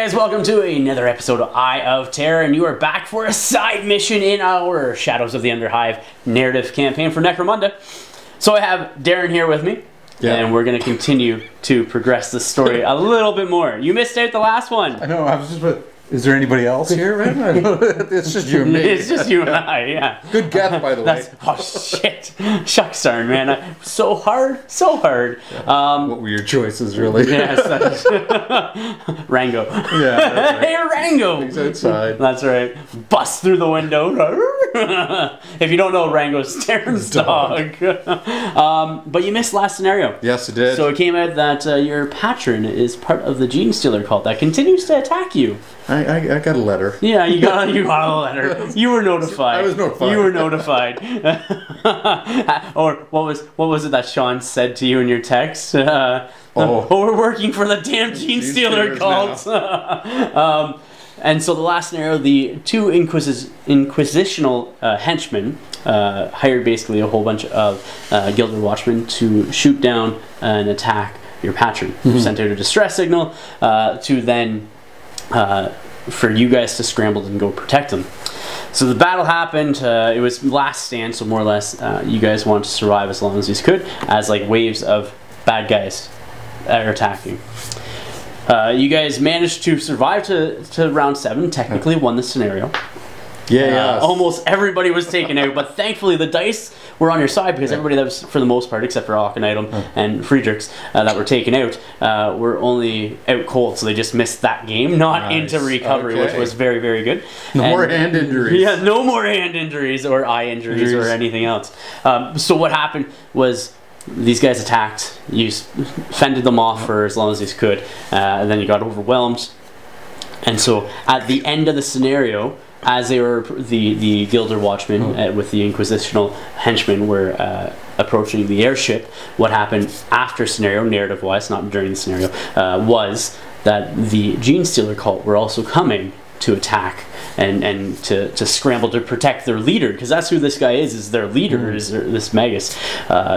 guys, welcome to another episode of Eye of Terror, and you are back for a side mission in our Shadows of the Underhive narrative campaign for Necromunda. So I have Darren here with me, and we're going to continue to progress the story a little bit more. You missed out the last one. I know, I was just... Is there anybody else here, man? It's just you and me. It's just you and I, yeah. Good guess, by the way. Oh, shit. Shucks darn, man. So hard, so hard. Yeah. What were your choices, really? Yes. Rango. Yeah, that's right. Hey, Rango! He's outside. That's right. Bust through the window. If you don't know, Rango's Darren's dog. But you missed last scenario. Yes, it did. So it came out that your patron is part of the Gene Stealer cult that continues to attack you. I got a letter. Yeah, you got a letter. You were notified. I was notified. You were notified. Or what was it that Sean said to you in your text? Oh, we're working for the damn Gene Stealer cult. And so the last scenario, the two Inquisitional henchmen hired basically a whole bunch of Guilder Watchmen to shoot down and attack your patron. Sent out a distress signal to then for you guys to scramble and go protect them. So the battle happened. It was last stand, so more or less you guys wanted to survive as long as you could, as like waves of bad guys are attacking. You guys managed to survive to round 7, technically won the scenario. Yeah, almost everybody was taken out, but thankfully the dice were on your side because everybody that was, for the most part, except for Akhenaten and Friedrichs, that were taken out, were only out cold, so they just missed that game, not into recovery, which was very, very good. No more hand injuries. Yeah, no more hand injuries or eye injuries or anything else. So what happened was these guys attacked, you fended them off for as long as you could, and then you got overwhelmed. And so at the end of the scenario, as they were, the Guilder Watchmen with the Inquisitional Henchmen were approaching the airship, what happened after scenario, narrative-wise, not during the scenario, was that the Gene Stealer cult were also coming to attack and to scramble to protect their leader, because that's who this guy is their leader, is this Magus.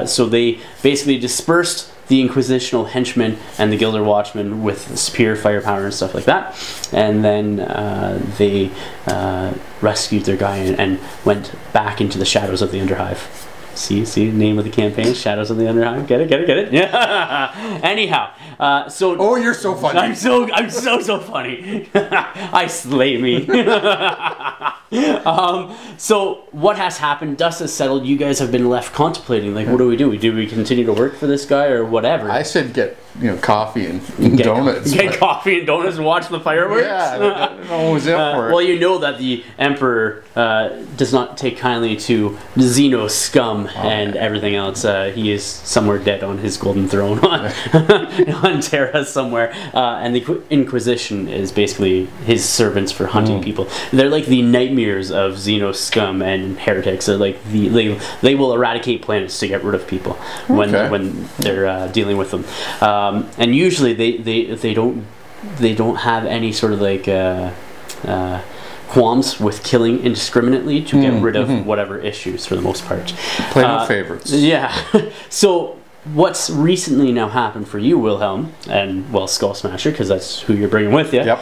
So they basically dispersed the Inquisitional Henchmen and the Guilder Watchmen with spear firepower and stuff like that, and then they rescued their guy and went back into the Shadows of the Underhive. See, the name of the campaign, Shadows of the Underhive. Get it? Yeah. Anyhow, so. Oh, you're so funny. I'm so funny. I slay me. So what has happened? Dust has settled. You guys have been left contemplating. Like, what do? Do we continue to work for this guy or whatever? I said get coffee and donuts. Get coffee and donuts and watch the fireworks. Yeah, no one's up for it. Well, you know that the Emperor does not take kindly to Xeno scum and everything else. He is somewhere dead on his golden throne on Terra somewhere, and the Inquisition is basically his servants for hunting people. They're like the nightmares of Xeno scum and heretics. They're like they will eradicate planets to get rid of people when they're dealing with them. And usually they don't have any sort of like qualms with killing indiscriminately to get rid of whatever issues for the most part. Play no favorites. Yeah. So what's recently now happened for you, Wilhelm, and well, Skullsmasjer, because that's who you're bringing with you. Yep.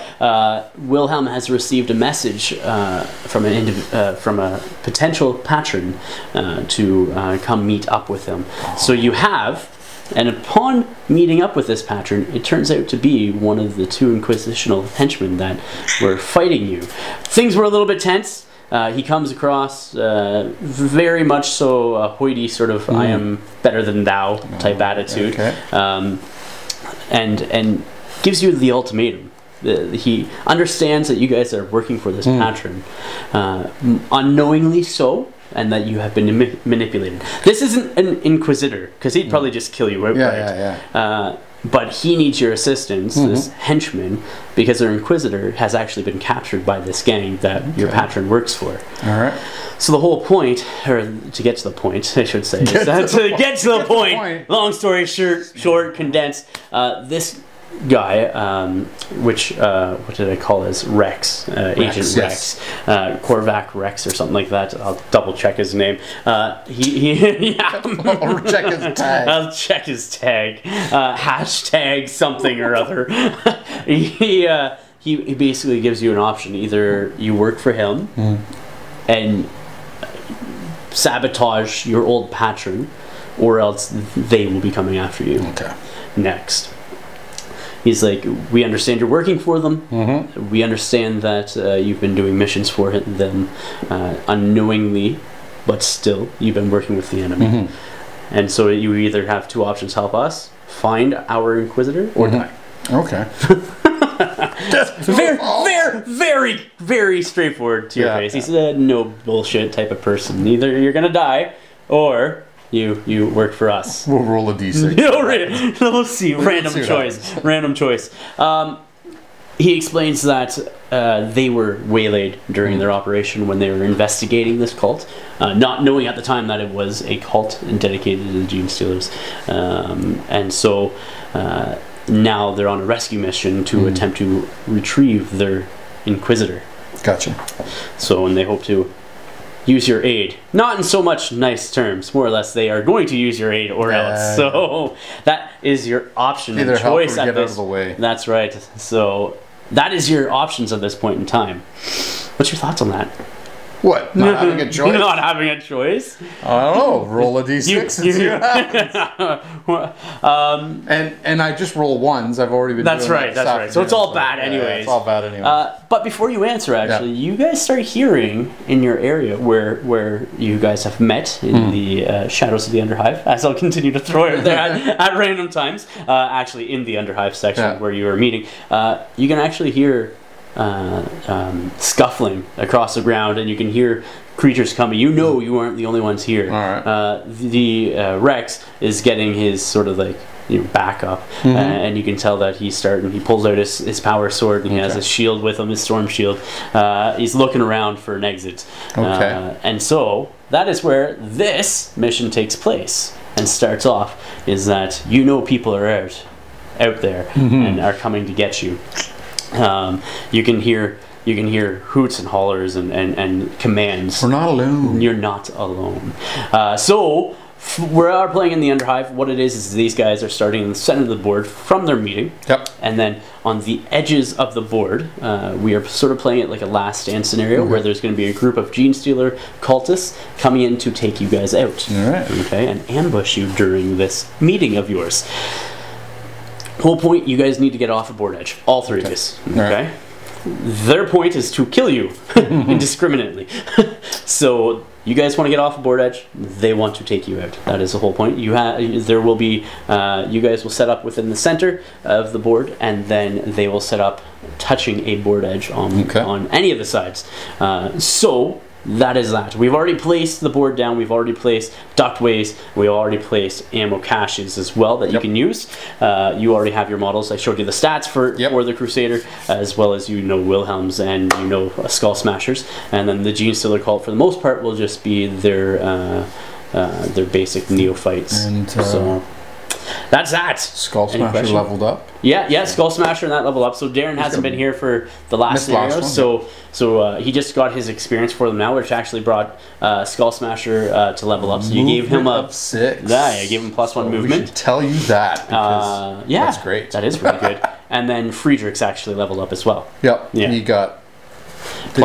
Wilhelm has received a message from a potential patron to come meet up with him. So you have. And upon meeting up with this patron, it turns out to be one of the two Inquisitional henchmen that were fighting you. Things were a little bit tense. He comes across very much so a hoity sort of I am better than thou type attitude, and gives you the ultimatum. He understands that you guys are working for this patron, unknowingly so, and that you have been manipulated. This isn't an Inquisitor, because he'd probably just kill you outright. But he needs your assistance, this henchman, because their Inquisitor has actually been captured by this gang that your patron works for. Alright. So the whole point, or to get to the point, I should say, get to the point. Long story short, condensed, this guy, which what did I call his Rex, Agent Rex, Korvac Rex or something like that. I'll double check his name. I'll check his tag. I'll check his tag. Hashtag something or other. He he basically gives you an option. Either you work for him and sabotage your old patron, or else they will be coming after you next. He's like, we understand you're working for them. We understand that you've been doing missions for them unknowingly, but still, you've been working with the enemy. And so you either have two options: help us find our Inquisitor, or die. Okay. Very straightforward to your face. He's a no bullshit type of person. Either you're gonna die, or you work for us. We'll roll a d6. We'll see. Random choice. He explains that they were waylaid during their operation when they were investigating this cult, not knowing at the time that it was a cult and dedicated to the Gene Stealers. And so now they're on a rescue mission to attempt to retrieve their Inquisitor. Gotcha. So, and they hope to use your aid. Not in so much nice terms. More or less, they are going to use your aid or else. So that is your option and choice. Help or get out of the way. That's right. So that is your options at this point in time. What's your thoughts on that? What? Not having a choice? Not having a choice? I don't know. Roll a d6 and see what happens. And I just roll ones. I've already been doing that. That's right. So it's all bad anyways. Yeah, it's all bad anyways. But before you answer, actually, you guys start hearing in your area where you guys have met in the shadows of the Underhive, as I'll continue to throw it there at random times, actually in the Underhive section where you were meeting, you can actually hear scuffling across the ground, and you can hear creatures coming. You know you aren't the only ones here. The Rex is getting his sort of like back up, and you can tell that he's starting. He pulls out his power sword, and he has his shield with him, his storm shield. He's looking around for an exit. And so that is where this mission takes place and starts off. Is that people are out there and are coming to get you. You can hear hoots and hollers and commands. We're not alone. You're not alone. So we are playing in the Underhive. What it is these guys are starting in the center of the board from their meeting. And then on the edges of the board, we are sort of playing it like a last stand scenario where there's going to be a group of Gene Stealer cultists coming in to take you guys out. And ambush you during this meeting of yours. Whole point, you guys need to get off a board edge. All three of us. Their point is to kill you indiscriminately. So you guys want to get off a board edge. They want to take you out. That is the whole point. There will be. You guys will set up within the center of the board, and then they will set up touching a board edge on any of the sides. So. That is that. We've already placed the board down. We've already placed ductways. We've already placed ammo caches as well that you can use. You already have your models. I showed you the stats for the Crusader, as well as Wilhelms and Skullsmashers. And then the Gene Stealer cult, for the most part, will just be their basic neophytes. And so that's that. Skullsmasher leveled up. Yeah, Skullsmasher and that level up. So Darren hasn't been here for the last scenario, so he just got his experience for them now, which actually brought Skullsmasher to level up. So you gave him a 6. Yeah, you gave him +1 movement. We should tell you that because that's great. That is pretty good. And then Friedrich's actually leveled up as well. He got. Did he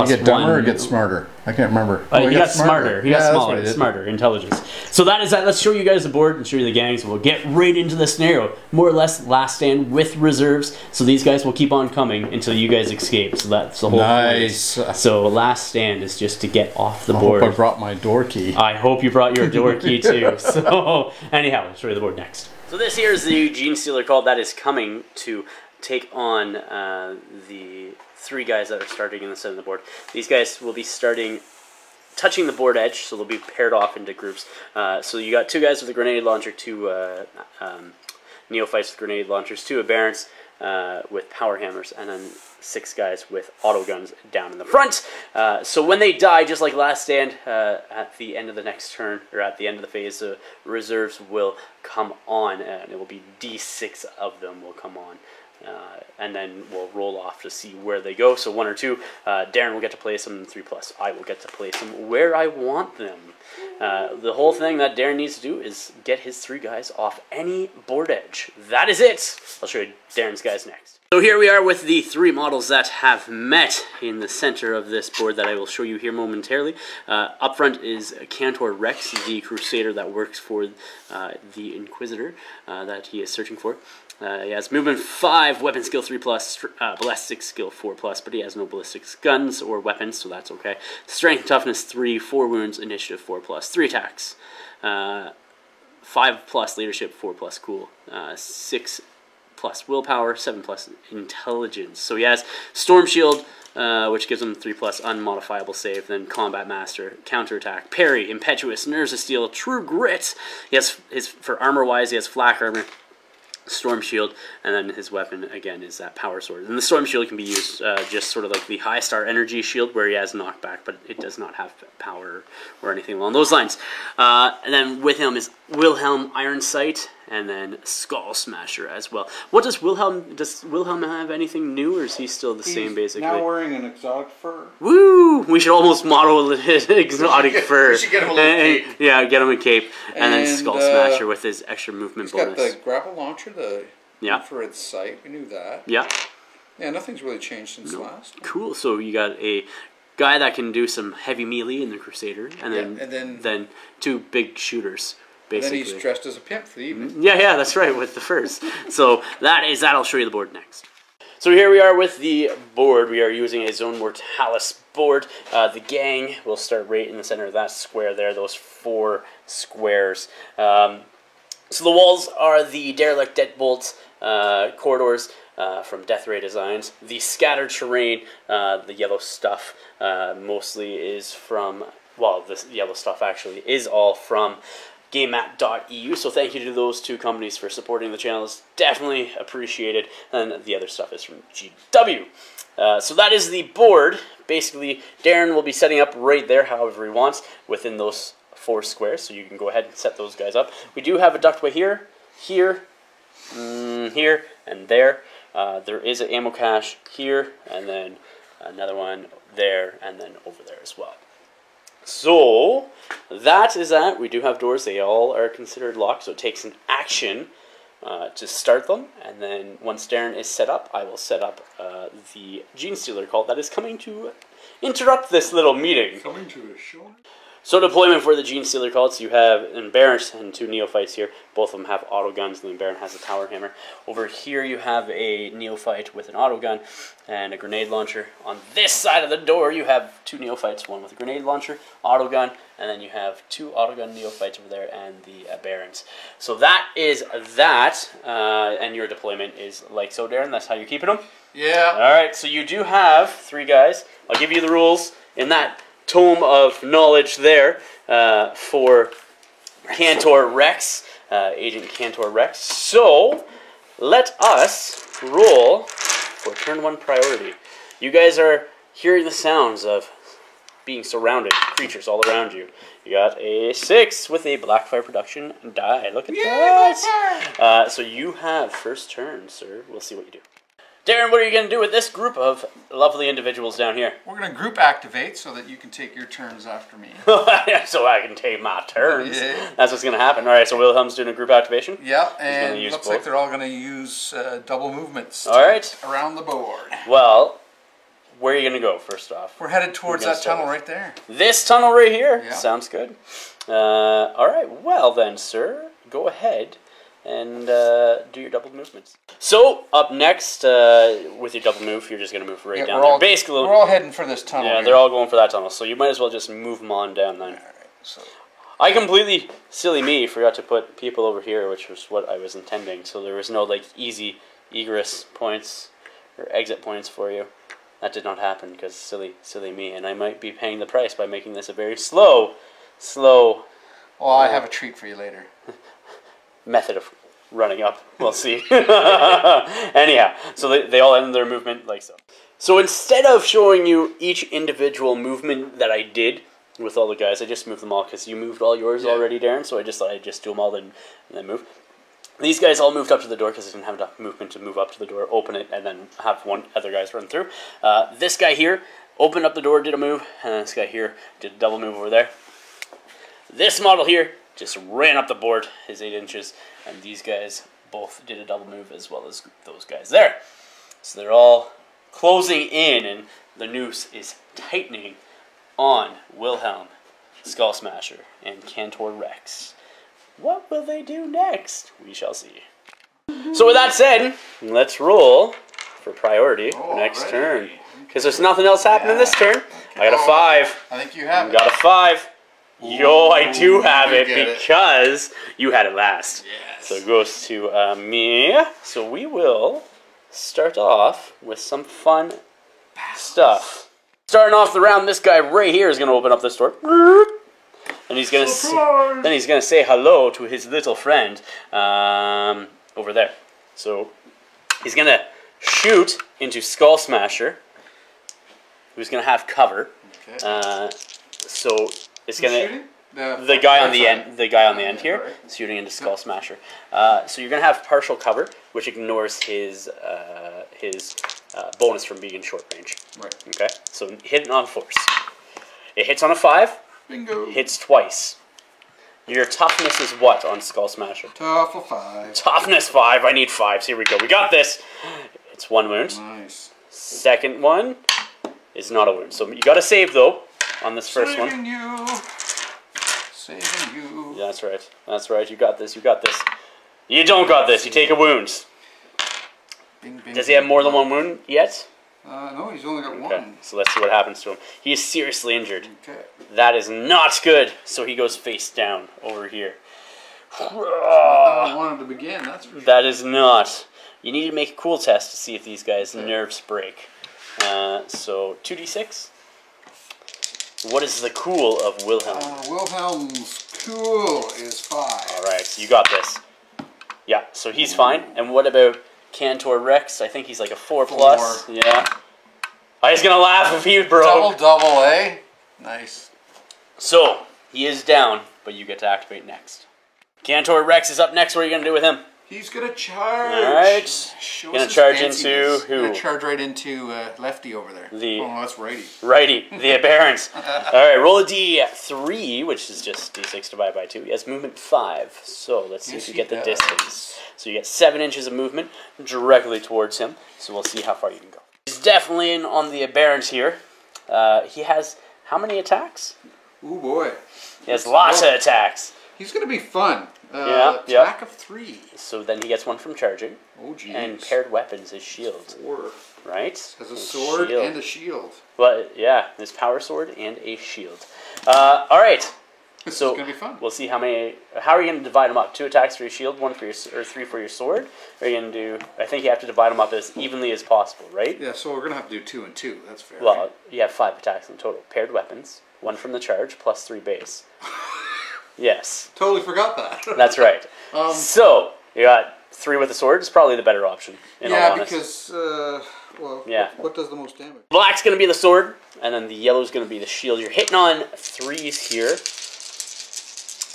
get dumber or get smarter? I can't remember. He got smarter. He got smaller. Smarter intelligence. So that is that. Let's show you guys the board and show you the gangs. We'll get right into the scenario. More or less last stand with reserves. So these guys will keep on coming until you guys escape. So that's the whole point. So last stand is just to get off the board. I hope I brought my door key. I hope you brought your door key too. So anyhow, I'll show you the board next. So this here is the Gene Stealer cult that is coming to take on the 3 guys that are starting in the center of the board. These guys will be touching the board edge, so they'll be paired off into groups. So you got 2 guys with a grenade launcher, 2 neophytes with grenade launchers, 2 Barons with power hammers, and then 6 guys with auto guns down in the front. So when they die, just like last stand, at the end of the next turn, or at the end of the phase, reserves will come on, and it will be D6 of them will come on. And then we'll roll off to see where they go. So 1 or 2, Darren will get to place them 3+. I will get to place them where I want them. The whole thing that Darren needs to do is get his 3 guys off any board edge. That is it. I'll show you Darren's guys next. So here we are with the three models that have met in the center of this board that I will show you here momentarily. Up front is Kantor Rex, the Crusader that works for the Inquisitor that he is searching for. He has movement 5, weapon skill 3+, ballistic skill 4+, but he has no ballistics guns or weapons, so that's okay. Strength and toughness 3, 4 wounds, initiative 4+, 3 attacks, 5+ leadership, 4+ cool, 6+ willpower, 7+ intelligence. So he has Storm Shield, which gives him 3+ unmodifiable save, then Combat Master, Counterattack, Parry, Impetuous, Nerves of Steel, True Grit. He has for armor wise, he has Flak Armor, Storm Shield, and then his weapon again is that Power Sword. And the Storm Shield can be used just sort of like the High Star Energy Shield, where he has knockback, but it does not have power or anything along those lines. And then with him is Wilhelm Ironsight, and then Skullsmasher as well. What does Wilhelm have anything new, or is he still the same basically? Now wearing an exotic fur. Woo! We should almost model his exotic fur. We should get him a little cape. Yeah, get him a cape. And then Skullsmasher with his extra movement bonus. He's got the grapple launcher, the infrared sight. We knew that. Yeah. Yeah, nothing's really changed since last. Cool. So you got a guy that can do some heavy melee in the Crusader, and then 2 big shooters. Basically. And then he's dressed as a pimp for the evening. Yeah, that's right, with the furs. So that I'll show you the board next. So here we are with the board. We are using a Zone Mortalis board. The gang will start right in the center of that square there, those 4 squares. So the walls are the Derelict Deadbolt corridors from Death Ray Designs. The scattered terrain, the yellow stuff, mostly is from, well, this yellow stuff actually is all from GameMat.eu, so thank you to those 2 companies for supporting the channel. It's definitely appreciated, and the other stuff is from GW. So that is the board. Basically, Darren will be setting up right there however he wants within those 4 squares, so you can go ahead and set those guys up. We do have a ductway here, here, here, and there. There is an ammo cache here, and then another one there, and then over there as well. So, that is that. We do have doors. They all are considered locked, so it takes an action to start them. And then once Darren is set up, I will set up the Gene Stealer cult that is coming to interrupt this little meeting. Coming to a show. So deployment for the Gene Stealer cults, you have an Baron and 2 Neophytes here. Both of them have auto guns, and the Baron has a Tower Hammer. Over here you have a Neophyte with an auto gun and a grenade launcher. On this side of the door you have 2 Neophytes, one with a grenade launcher, auto gun, and then you have 2 auto gun Neophytes over there and the Barons. So that is that, and your deployment is like so, Darren. That's how you're keeping them? Yeah. Alright, so you do have 3 guys. I'll give you the rules in that tome of knowledge there for Kantor Rex, Agent Kantor Rex. So, let us roll for turn 1 priority. You guys are hearing the sounds of being surrounded, creatures all around you. You got a 6 with a Blackfyre production die. Look at that! So you have first turn, sir. We'll see what you do. Darren, what are you going to do with this group of lovely individuals down here? We're going to group activate so that you can take your turns after me. So I can take my turns. Yeah. That's what's going to happen. All right, so Wilhelm's doing a group activation? Yeah, and it looks like they're all going to use double movements around the board. Well, where are you going to go first off? We're headed towards that tunnel right there. This tunnel right here? Yeah. Sounds good. All right, well then, sir, go ahead and do your double movements. So, up next, with your double move, you're just going to move right down there. Basically, we're all heading for this tunnel. Yeah, they're all going for that tunnel, so you might as well just move them on down then. Alright, so I completely, silly me, forgot to put people over here, which was what I was intending, so there was no, like, easy egress points or exit points for you. That did not happen, because silly me, and I might be paying the price by making this a very slow... Well, I have a treat for you later. Method of running up. We'll see. Anyhow, so they all end their movement like so. So instead of showing you each individual movement that I did with all the guys, I just moved them all because you moved all yours already, Darren, so I just thought I'd just do them all and then move. These guys all moved up to the door because I didn't have enough movement to move up to the door, open it, and then have one other guys run through. This guy here opened up the door, did a move, and this guy here did a double move over there. This model here just ran up the board his 8 inches, and these guys both did a double move as well as those guys there. So they're all closing in, and the noose is tightening on Wilhelm, Skullsmasher, and Kantor Rex. What will they do next? We shall see. So with that said, let's roll for priority for next turn. Because there's nothing else happening this turn. I got a 5. I think you have it. Got a 5. Yo, I do have it because you had it last. Yes. So it goes to me. So we will start off with some fun stuff. Starting off the round, this guy right here is going to open up this door. And he's going to say hello to his little friend over there. So he's going to shoot into Skullsmasher, who's going to have cover. Okay. So it's going to the guy on the end. The guy on the end here shooting into Skullsmasher. So you're going to have partial cover, which ignores his bonus from being in short range. Right. Okay. So hit it on force. It hits on a 5. Bingo. Hits twice. Your toughness is what on Skullsmasher? Tough of 5. Toughness 5. I need 5s. Here we go. We got this. It's 1 wound. Nice. Second one is not a wound. So you got to save though on this first one. Saving you. Saving you. Yeah, that's right. That's right. You got this. You got this. You don't got this. You take a wound. Bing, bing, Does he have more than 1 wound yet? No, he's only got 1. Okay, so let's see what happens to him. He is seriously injured. Okay. That is not good. So he goes face down over here. I wanted to begin, that's for sure. That is not. You need to make a cool test to see if these guys' nerves break. So 2d6. What is the cool of Wilhelm? Wilhelm's cool is 5. Alright, so you got this. Yeah, so he's fine. And what about Kantor Rex? I think he's like a 4 plus. Yeah. I was gonna laugh if he broke. Double, eh? Nice. So, he is down, but you get to activate next. Kantor Rex is up next. What are you gonna do with him? He's gonna charge. Alright. Gonna charge into who? Gonna charge right into Lefty over there. Oh, that's righty. Righty, the aberrants. Alright, roll a d3, which is just d6 divided by 2. He has movement 5. So let's see if you get the distance. So you get 7 inches of movement directly towards him. So we'll see how far you can go. He's definitely in on the aberrants here. He has how many attacks? Ooh boy. He has lots of attacks. He's gonna be fun. Attack of 3. So then he gets 1 from charging. Oh geez. And paired weapons, his shield. 4. Right? Has a sword and a shield. But yeah, his power sword and a shield. Alright. This so is gonna be fun. We'll see how many. How are you gonna divide them up? 2 attacks for your shield, 1 for your, or 3 for your sword. Or are you gonna do? I think you have to divide them up as evenly as possible, right? Yeah. So we're gonna have to do 2 and 2. That's fair. Well, right? you have 5 attacks in total. Paired weapons, 1 from the charge plus 3 base. Yes. Totally forgot that. That's right. So you got 3 with the sword. It's probably the better option. Yeah, because well, yeah. What does the most damage? Black's gonna be the sword, and then the yellow's gonna be the shield. You're hitting on 3s here.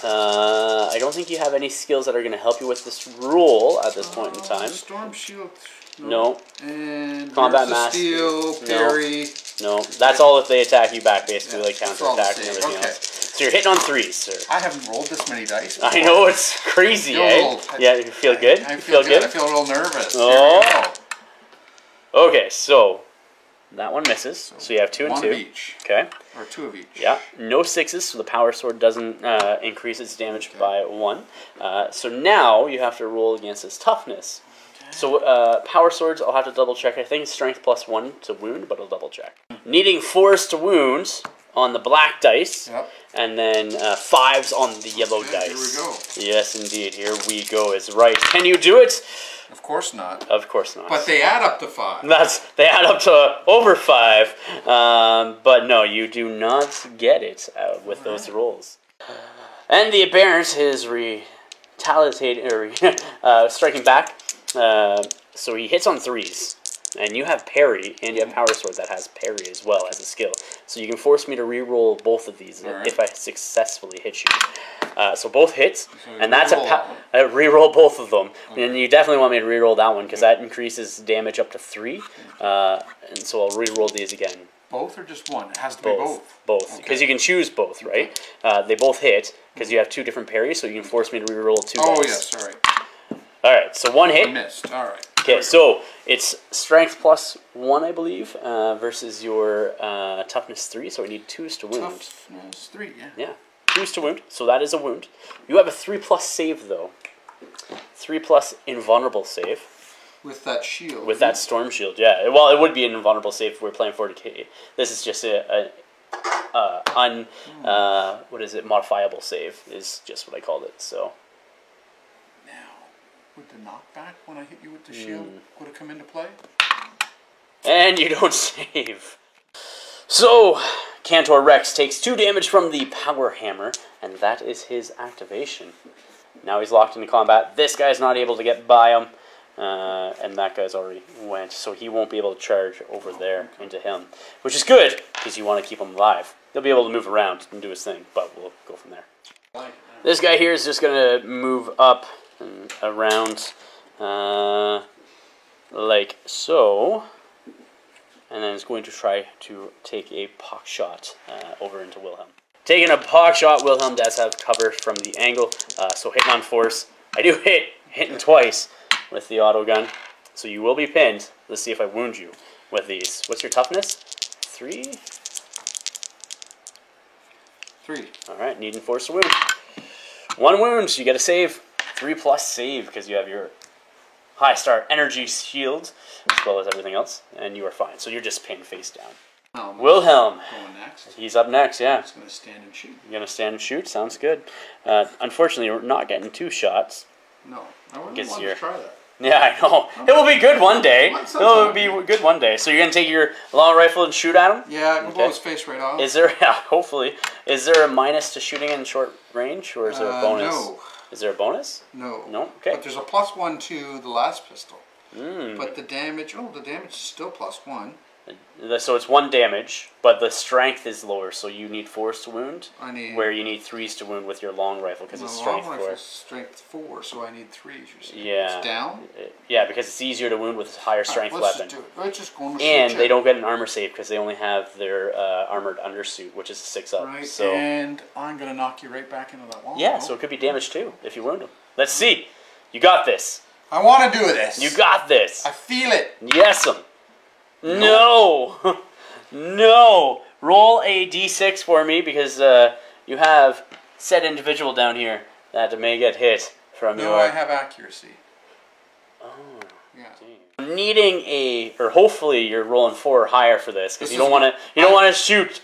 I don't think you have any skills that are going to help you with this roll at this point in time. Storm shield. No. And combat mask. Steel, parry. No. That's all if they attack you back, basically, like counterattack and everything else. So you're hitting on 3s, sir. I haven't rolled this many dice before. I know, it's crazy, eh? Yeah, you feel good? I feel good. I feel a little nervous. Oh. Okay, so that one misses. So you have 2 and 2. 1 of each. Okay. Or 2 of each. Yeah. No 6s, so the power sword doesn't increase its damage by 1. So now you have to roll against its toughness. Okay. So power swords, I'll have to double check. I think it's strength plus 1 to wound, but I'll double check. Needing 4s to wound on the black dice. Yep. And then 5s on the yellow dice. Here we go. Yes, indeed. Here we go is right. Can you do it? Of course not. Of course not. But they add up to 5. They add up to over 5. But no, you do not get it with those rolls. And the aberrant is striking back. So he hits on 3s. And you have parry, and you have power sword that has parry as well as a skill. So you can force me to re-roll both of these if I successfully hit you. So both hits, and that's a re-roll both of them. Okay. And you definitely want me to re-roll that one because that increases damage up to 3. And so I'll re-roll these again. Both or just one? It has to be both. Both, because you can choose both, right? They both hit because you have 2 different parries, so you can force me to re-roll 2 dice. Oh yes, all right. All right, so 1 hit. I missed. All right. Okay, so it's strength +1, I believe, versus your toughness 3. So we need 2s to wound. Toughness 3, yeah. Yeah, 2s to wound. So that is a wound. You have a 3+ save though. 3+ invulnerable save. With that shield. With that storm shield, yeah. Well, it would be an invulnerable save if we're playing 40k. This is just what is it? Modifiable save is just what I called it. So. Would the knockback when I hit you with the shield would have come into play? And you don't save. So, Kantor Rex takes 2 damage from the power hammer, and that is his activation. Now he's locked into combat. This guy's not able to get by him, and that guy's already went, so he won't be able to charge over there into him, which is good, because you want to keep him alive. He'll be able to move around and do his thing, but we'll go from there. This guy here is just going to move up and around like so, and then it's going to try to take a pock shot over into Wilhelm. Taking a pock shot, Wilhelm does have cover from the angle, so hitting on force. I do hitting twice with the auto gun, so you will be pinned. Let's see if I wound you with these. What's your toughness? 3? 3. Alright, needing force to wound. 1 wound, you get a save. 3+ save because you have your high star energy shield as well as everything else, and you are fine. So you're just pinned face down. Wilhelm. Going next. He's up next, yeah. He's going to stand and shoot. You're going to stand and shoot? Sounds good. Unfortunately, we're not getting 2 shots. No. I wouldn't want to try that. Yeah, I know. It will be good one day. It will be good one day. So you're going to take your long rifle and shoot at him? Yeah, I can blow his face right off. Is there, yeah, hopefully. Is there a minus to shooting in short range, or is there a bonus? No. Is there a bonus? No. No? Okay. But there's a +1 to the last pistol. But the damage, the damage is still +1. So it's 1 damage, but the strength is lower, so you need 4s to wound, where you need 3s to wound with your long rifle, because it's strength 4. Long rifle is strength 4, so I need 3s, you're saying. Yeah. It's down? Yeah, because it's easier to wound with a higher strength weapon. Just do it. Let's just go on and they don't get an armor save, because they only have their armored undersuit, which is 6 up. Right, so. And I'm going to knock you right back into that wall. Yeah, so it could be damage too, if you wound him. Let's see. You got this. I want to do this. You got this. I feel it. Yes-em. No. No. Roll a d6 for me, because you have said individual down here that may get hit from your... No, I have accuracy. Oh. Yeah. Damn. Needing a... Or hopefully you're rolling 4 or higher for this, because you don't want to shoot...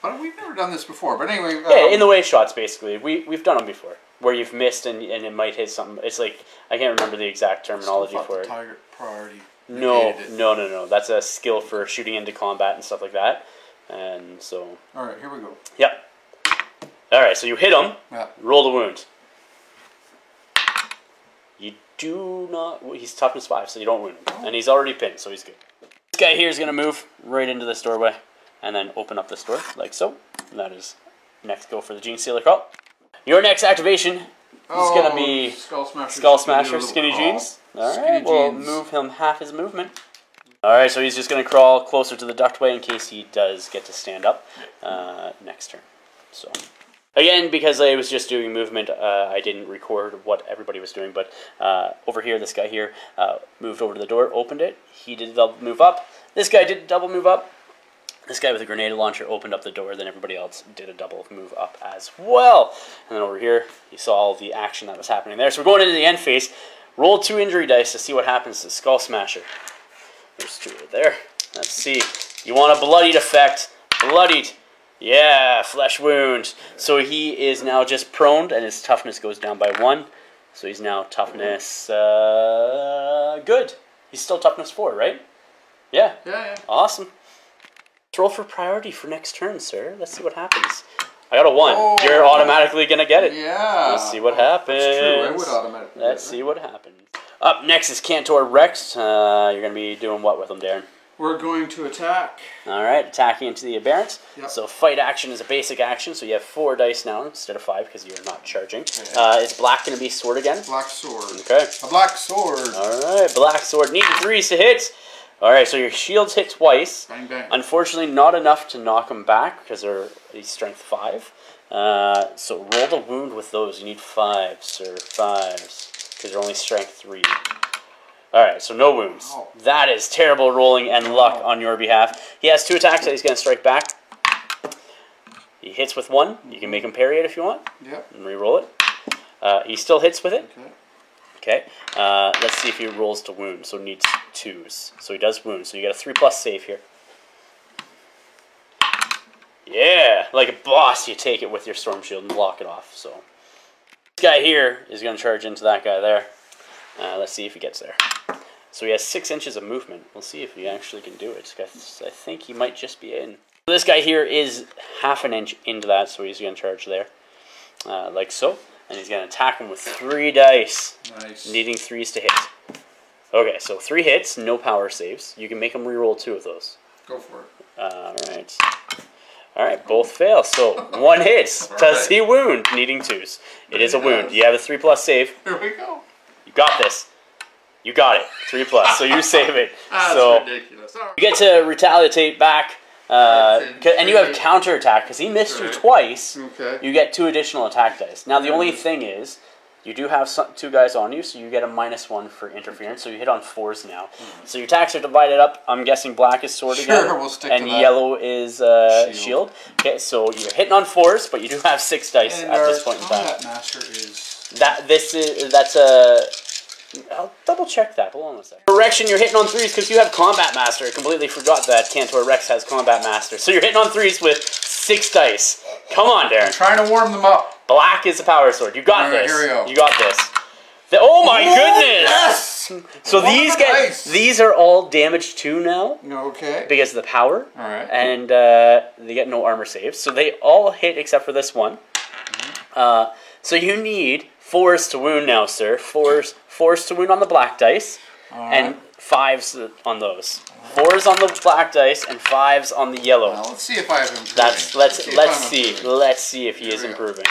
But we've never done this before. But anyway... yeah, in the way shots, basically. We've done them before. Where you've missed and it might hit something. It's like, I can't remember the exact terminology for it. Target priority. No. That's a skill for shooting into combat and stuff like that. And so... Alright, here we go. Yep. Alright, so you hit him. Yeah. Roll the wound. You do not... He's toughness 5, so you don't wound him. And he's already pinned, so he's good. This guy here is going to move right into this doorway. And then open up this door, like so. And that is next go for the Gene Stealer crawl. Your next activation is going to be Skullsmasjer, Skinny Jeans. Alright, we'll move him half his movement. Alright, so he's just going to crawl closer to the ductway in case he does get to stand up next turn. So, again, because I was just doing movement, I didn't record what everybody was doing, but over here, this guy here moved over to the door, opened it. He did a double move up. This guy did a double move up. This guy with a grenade launcher opened up the door, then everybody else did a double move up as well. And then over here, you saw all the action that was happening there. So we're going into the end phase. Roll 2 injury dice to see what happens to Skullsmasjer. There's 2 right there. Let's see. You want a bloodied effect. Bloodied. Yeah, flesh wound. So he is now just prone, and his toughness goes down by 1. So he's now toughness good. He's still toughness 4, right? Yeah. Yeah. Awesome. Let's roll for priority for next turn, sir. Let's see what happens. I got a 1. Oh, you're automatically going to get it. Yeah. Let's see what happens. That's true. I would automatically Let's see what happens. Up next is Kantor Rex. You're going to be doing what with him, Darren? We're going to attack. Alright, attacking into the aberrant. Yep. So fight action is a basic action, so you have 4 dice now instead of 5 because you're not charging. Yeah. Is black going to be sword again? Black sword. Okay. A black sword. Alright, black sword. Needing 3s to hit. Alright, so your shields hit twice. Bang, bang. Unfortunately, not enough to knock him back because he's strength 5. So roll the wound with those. You need 5s or 5s because they're only strength 3. Alright, so no wounds. Oh. That is terrible rolling and luck on your behalf. He has 2 attacks that he's going to strike back. He hits with 1. You can make him parry it if you want. Yep. And re-roll it. He still hits with it. Okay. Okay. Let's see if he rolls to wound. So he needs 2s. So he does wound. So you get a 3+ save here. Yeah, like a boss, you take it with your storm shield and block it off. So this guy here is going to charge into that guy there. Let's see if he gets there. So he has 6 inches of movement. We'll see if he actually can do it. I think he might just be in. This guy here is ½ an inch into that, so he's going to charge there. Like so. And he's going to attack him with 3 dice. Nice. Needing 3s to hit. Okay, so 3 hits, no power saves. You can make him reroll 2 of those. Go for it. Alright. Alright, both fail. So 1 hit. Does he wound? Needing 2s. It is a wound. You have a 3+ save. Here we go. You got this. You got it. 3+. So you save it. That's so ridiculous. You get to retaliate back. And you have counterattack because he missed you twice. Okay. You get 2 additional attack dice. Now the only thing is, you do have 2 guys on you, so you get a -1 for interference. So you hit on 4s now. So your attacks are divided up. I'm guessing black is sword again, we'll stick and to that. yellow is shield. Okay, so you're hitting on 4s, but you do have 6 dice and at this point in time. Combat master is That's a. I'll double check that. Hold on a second. Correction, you're hitting on 3s because you have Combat Master. I completely forgot that Kantor Rex has Combat Master. So you're hitting on 3s with 6 dice. Come on, Darren. I'm trying to warm them up. Black is a power sword. You got this. Here we go. You got this. Oh my goodness! Yes! So these are all damage 2 now. Okay. Because of the power. All right. And they get no armor saves. So they all hit except for this one. So you need 4s to wound now, sir. 4s to wound on the black dice, and 5s on those. 4s on the black dice and 5s on the yellow. Well, let's see if I have improving. Let's see if he is improving.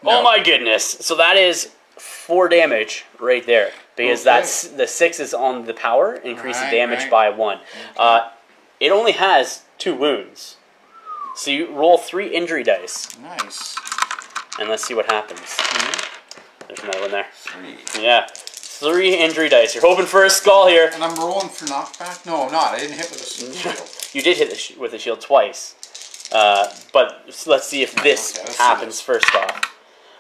No. Oh my goodness! So that is 4 damage right there because that's the 6 is on the power, increase the damage by 1. It only has 2 wounds, so you roll 3 injury dice. Nice. And let's see what happens. There's another one there. 3. Yeah. 3 injury dice. You're hoping for a skull here. And I'm rolling for knockback? No, I'm not. I didn't hit with a shield. You did hit with a shield twice. But let's see if this happens first off.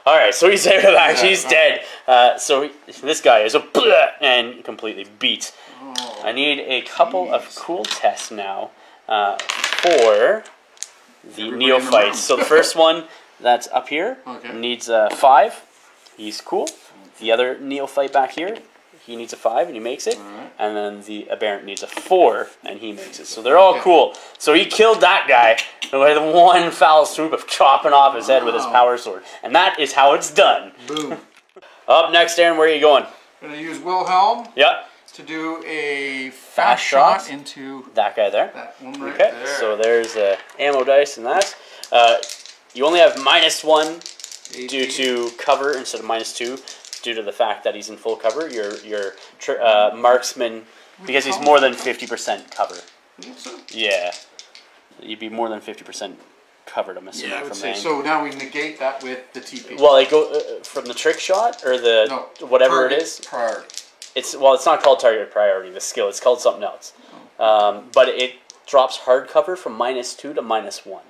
Alright, so he's out of action. He's dead. So this guy is and completely beat. Oh, I need a couple of cool tests now for the neophytes. So the first one that's up here needs a 5. He's cool. The other neophyte back here, he needs a 5 and he makes it. And then the aberrant needs a 4 and he makes it. So they're all cool. So he killed that guy with 1 foul swoop of chopping off his head with his power sword. And that is how it's done. Boom. Up next, Aaron, where are you going? I'm going to use Wilhelm to do a fast shot into that guy there. That one right there. So there's ammo dice and that. You only have -1 due to cover instead of -2 due to the fact that he's in full cover. Your marksman, because he's more than 50% cover. Yeah. You'd be more than 50% covered, I'm assuming. Yeah, I would say. So now we negate that with the TP. Well, it go from the trick shot or the whatever it is. Priority. It's not called target priority. The skill. It's called something else. But it drops hard cover from -2 to -1.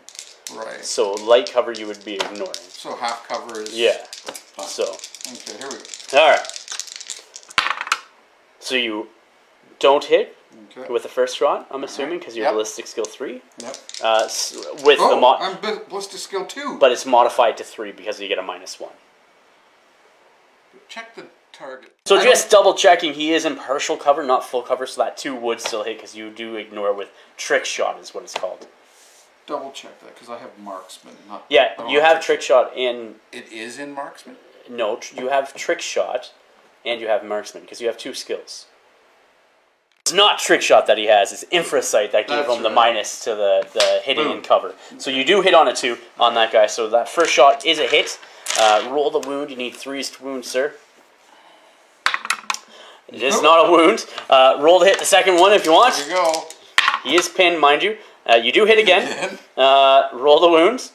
Right. So light cover you would be ignoring. So half cover is. Yeah. Fine. So. Okay, here we go. All right. So you don't hit with the first shot, I'm assuming, because you're ballistic skill 3. Yep. With I'm ballistic skill 2. But it's modified to 3 because you get a -1. Check the target. So just double checking, he is in partial cover, not full cover, so that 2 would still hit because you do ignore it with trick shot is what it's called. Double check that because I have marksman. Yeah, you have trick shot in. It is in marksman? No, you have trick shot and you have marksman because you have 2 skills. It's not trick shot that he has, it's infrasight that gave him the minus to the hitting and cover. So you do hit on a 2 on that guy, so that first shot is a hit. Roll the wound, you need 3s to wound, sir. It is not a wound. Roll to hit the second one if you want. There you go. He is pinned, mind you. You do hit again. Roll the wounds.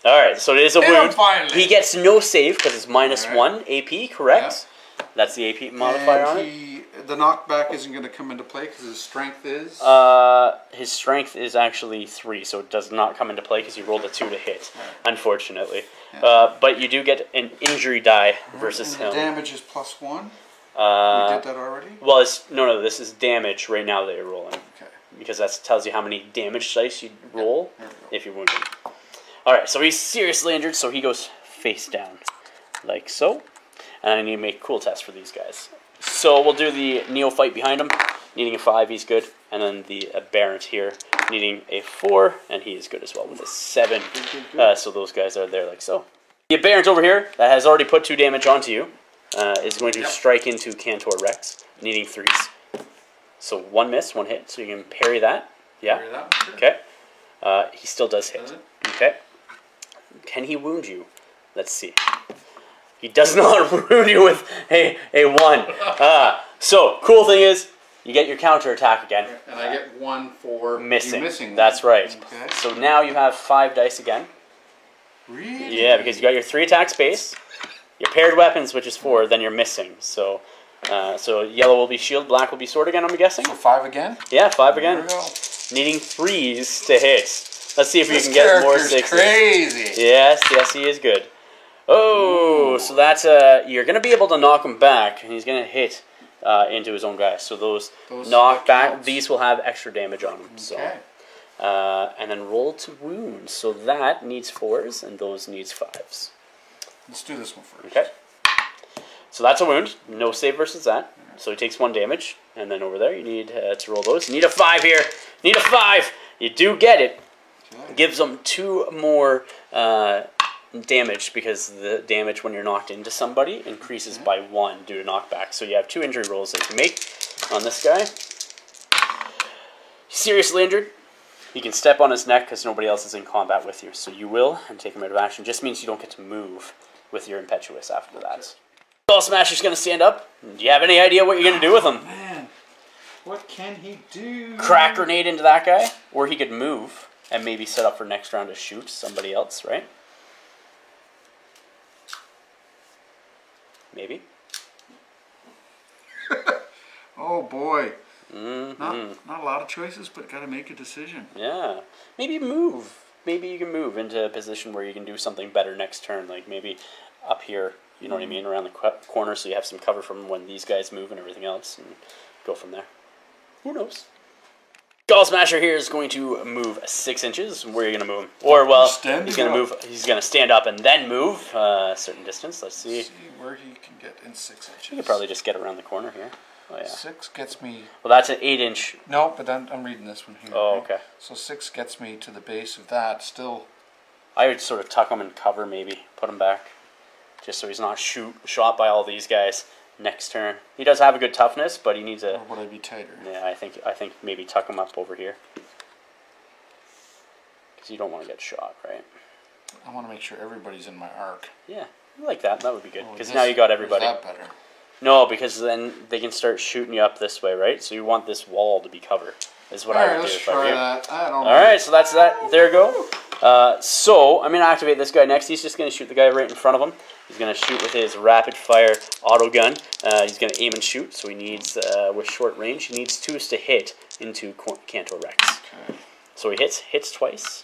Alright, so it is a wound. Finally. He gets no save because it's -1 AP, correct? Yeah. That's the AP modifier on it. The knockback isn't going to come into play because his strength is? His strength is actually 3, so it does not come into play because he rolled a 2 to hit, unfortunately. Yeah. But you do get an injury die versus him. The damage is +1? We did that already? Well, no, this is damage right now that you're rolling. Okay. Because that tells you how many damage dice you roll if you're wounded. Alright, so he's seriously injured, so he goes face down, like so. And I need to make a cool test for these guys. So we'll do the neophyte behind him, needing a 5, he's good. And then the aberrant here, needing a 4, and he is good as well with a 7. Good. So those guys are there like so. The aberrant over here, that has already put 2 damage onto you, is going to strike into Kantor Rex, needing 3s. So 1 miss, 1 hit, so you can parry that. Yeah. Parry that one, sure. Okay. He still does hit. Okay. Can he wound you? Let's see. He does not wound you with a 1. So, cool thing is, you get your counter attack again. And I get 1 for missing. Missing That's right. Okay. So now you have 5 dice again. Really? Yeah, because you got your 3 attack space, your paired weapons, which is 4, then you're missing. So, so yellow will be shield, black will be sword again, I'm guessing. So 5 again? Yeah, 5 again. There we go. Needing 3s to hit. Let's see if we can get more 6s. Crazy. Yes, he is good. Oh, so that's you're gonna be able to knock him back, and he's gonna hit into his own guy. So those knockback, these will have extra damage on them. So, and then roll to wound. So that needs 4s, and those needs 5s. Let's do this one first. Okay. So that's a wound. No save versus that. So he takes 1 damage, and then over there you need to roll those. You need a 5 here. Need a 5. You do get it. Okay. Gives them 2 more. Damage because the damage when you're knocked into somebody increases by 1 due to knockback. So you have 2 injury rolls that you can make on this guy. He's seriously injured. You can step on his neck because nobody else is in combat with you. So you will and take him out of action. Just means you don't get to move with your impetuous after that. Skullsmasher's going to stand up. Do you have any idea what you're going to do with him? Man, what can he do? Crack grenade into that guy, or he could move and maybe set up for next round to shoot somebody else, right? Maybe. Oh boy. Not a lot of choices, but got to make a decision. Yeah. Maybe move. Maybe you can move into a position where you can do something better next turn. Like maybe up here, you know what I mean, around the corner, so you have some cover from when these guys move and everything else, and go from there. Who knows? Skullsmasher here is going to move 6 inches. Where are you going to move him? Or, well, he's going to move. He's going to stand up and then move a certain distance. Let's see. See where he can get in 6 inches. You could probably just get around the corner here. Oh, yeah. 6 gets me... Well, that's an 8-inch. No, but I'm reading this one here. Oh, okay. So 6 gets me to the base of that. Still... I would sort of tuck him in cover, maybe. Put him back. Just so he's not shot by all these guys next turn. He does have a good toughness, but he needs a... Or would I be tighter? Yeah, I think maybe tuck him up over here. Because you don't want to get shot, right? I want to make sure everybody's in my arc. Yeah, I like that. That would be good. Because now you got everybody. Is that better? No, because then they can start shooting you up this way, right? So you want this wall to be covered. Is what I would do if I were you. Alright, so that's that. There you go. So I'm going to activate this guy next. He's just going to shoot the guy right in front of him. He's going to shoot with his rapid fire auto gun. He's going to aim and shoot. So he needs, with short range, he needs 2s to hit into Kantor Rex. Okay. So he hits twice.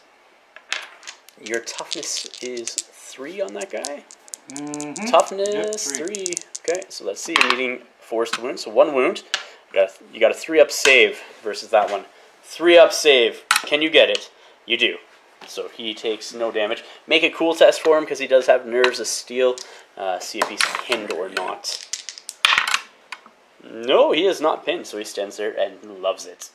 Your toughness is 3 on that guy. Mm-hmm. Toughness, yep, 3. Okay, so let's see. Needing 4s to wound. So 1 wound. You got a 3-up save versus that one. 3-up save. Can you get it? You do. So he takes no damage. Make a cool test for him because he does have nerves of steel. See if he's pinned or not. No, he is not pinned, so he stands there and loves it.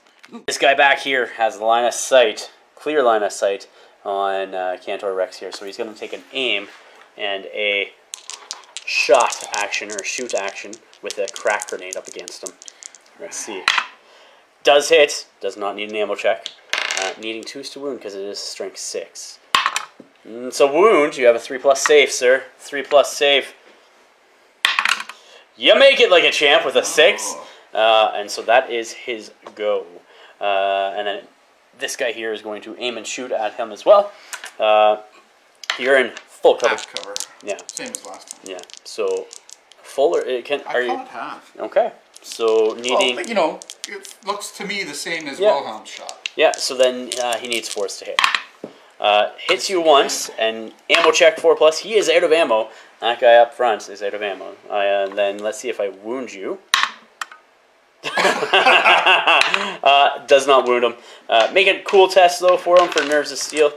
This guy back here has a line of sight, clear line of sight on Kantor Rex here. So he's going to take an aim and a shot action or shoot action with a crack grenade up against him. Let's see. Does hit. Does not need an ammo check. Needing 2s to wound because it is strength 6. So wound, you have a 3+ save, sir. 3+ save. You make it like a champ with a 6. And so that is his go. And then this guy here is going to aim and shoot at him as well. You're in full cover. Half cover. Yeah. Same as last time. Yeah. So full I cut it half. Okay. So needing... Well, you know, it looks to me the same as Wilhelm's shot. Yeah, so then he needs force to hit. Hits you once, and ammo check 4+. He is out of ammo. That guy up front is out of ammo. And then let's see if I wound you. Does not wound him. Make a cool test, though, for him for nerves of steel.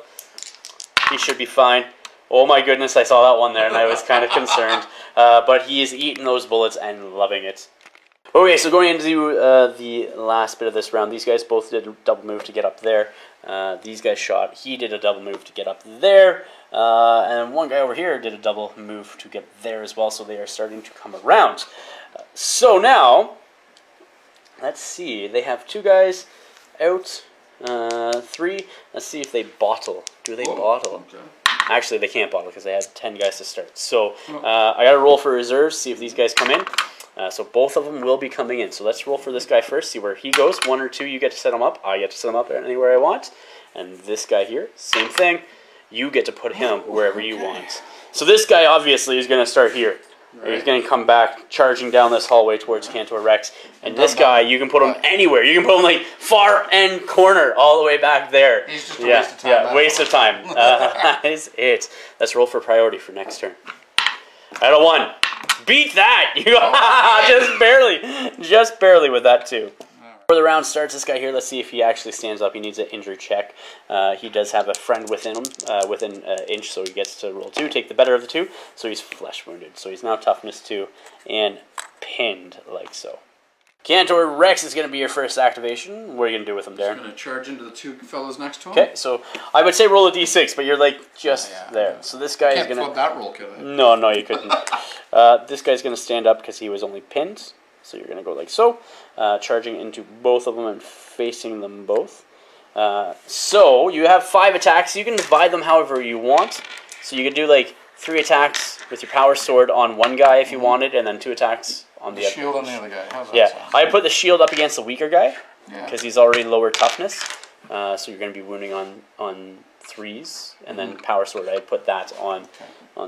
He should be fine. Oh my goodness, I saw that one there, and I was kind of concerned. But he is eating those bullets and loving it. Okay, so going into the last bit of this round, these guys both did a double move to get up there. These guys shot. He did a double move to get up there. And one guy over here did a double move to get there as well, so they are starting to come around. So now, let's see. They have 2 guys out. 3. Let's see if they bottle. Do they bottle? Okay. Actually, they can't bottle because they had 10 guys to start. So I got to roll for reserves, see if these guys come in. So both of them will be coming in. So let's roll for this guy first, see where he goes. 1 or 2, you get to set him up. I get to set him up anywhere I want. And this guy here, same thing. You get to put him wherever you want. So this guy obviously is going to start here. Right. He's going to come back, charging down this hallway towards Kantor Rex. And this guy, you can put him anywhere. You can put him like far end corner, all the way back there. He's just a waste of time. Yeah, waste of time. That is it. Let's roll for priority for next turn. I got a 1. Beat that! Just barely with that too. Before the round starts, this guy here, let's see if he actually stands up. He needs an injury check. He does have a friend within him, within an inch, so he gets to roll 2, take the better of the 2. So he's flesh wounded. So he's now toughness 2 and pinned like so. Kantor Rex is going to be your first activation. What are you going to do with him, Darren? I'm going to charge into the 2 fellows next to him. Okay, so I would say roll a d6, but you're like just there. So this guy is going to... Can't flip that roll, could I? No, you couldn't. This guy's going to stand up because he was only pinned. So you're going to go like so, charging into both of them and facing them both. So you have 5 attacks. You can divide them however you want. So you can do like 3 attacks with your power sword on one guy if you wanted, and then 2 attacks on the other. Shield on the other guy. How's that sound? I put the shield up against the weaker guy because he's already lower toughness. So you're going to be wounding on 3s, and then power sword. I put that on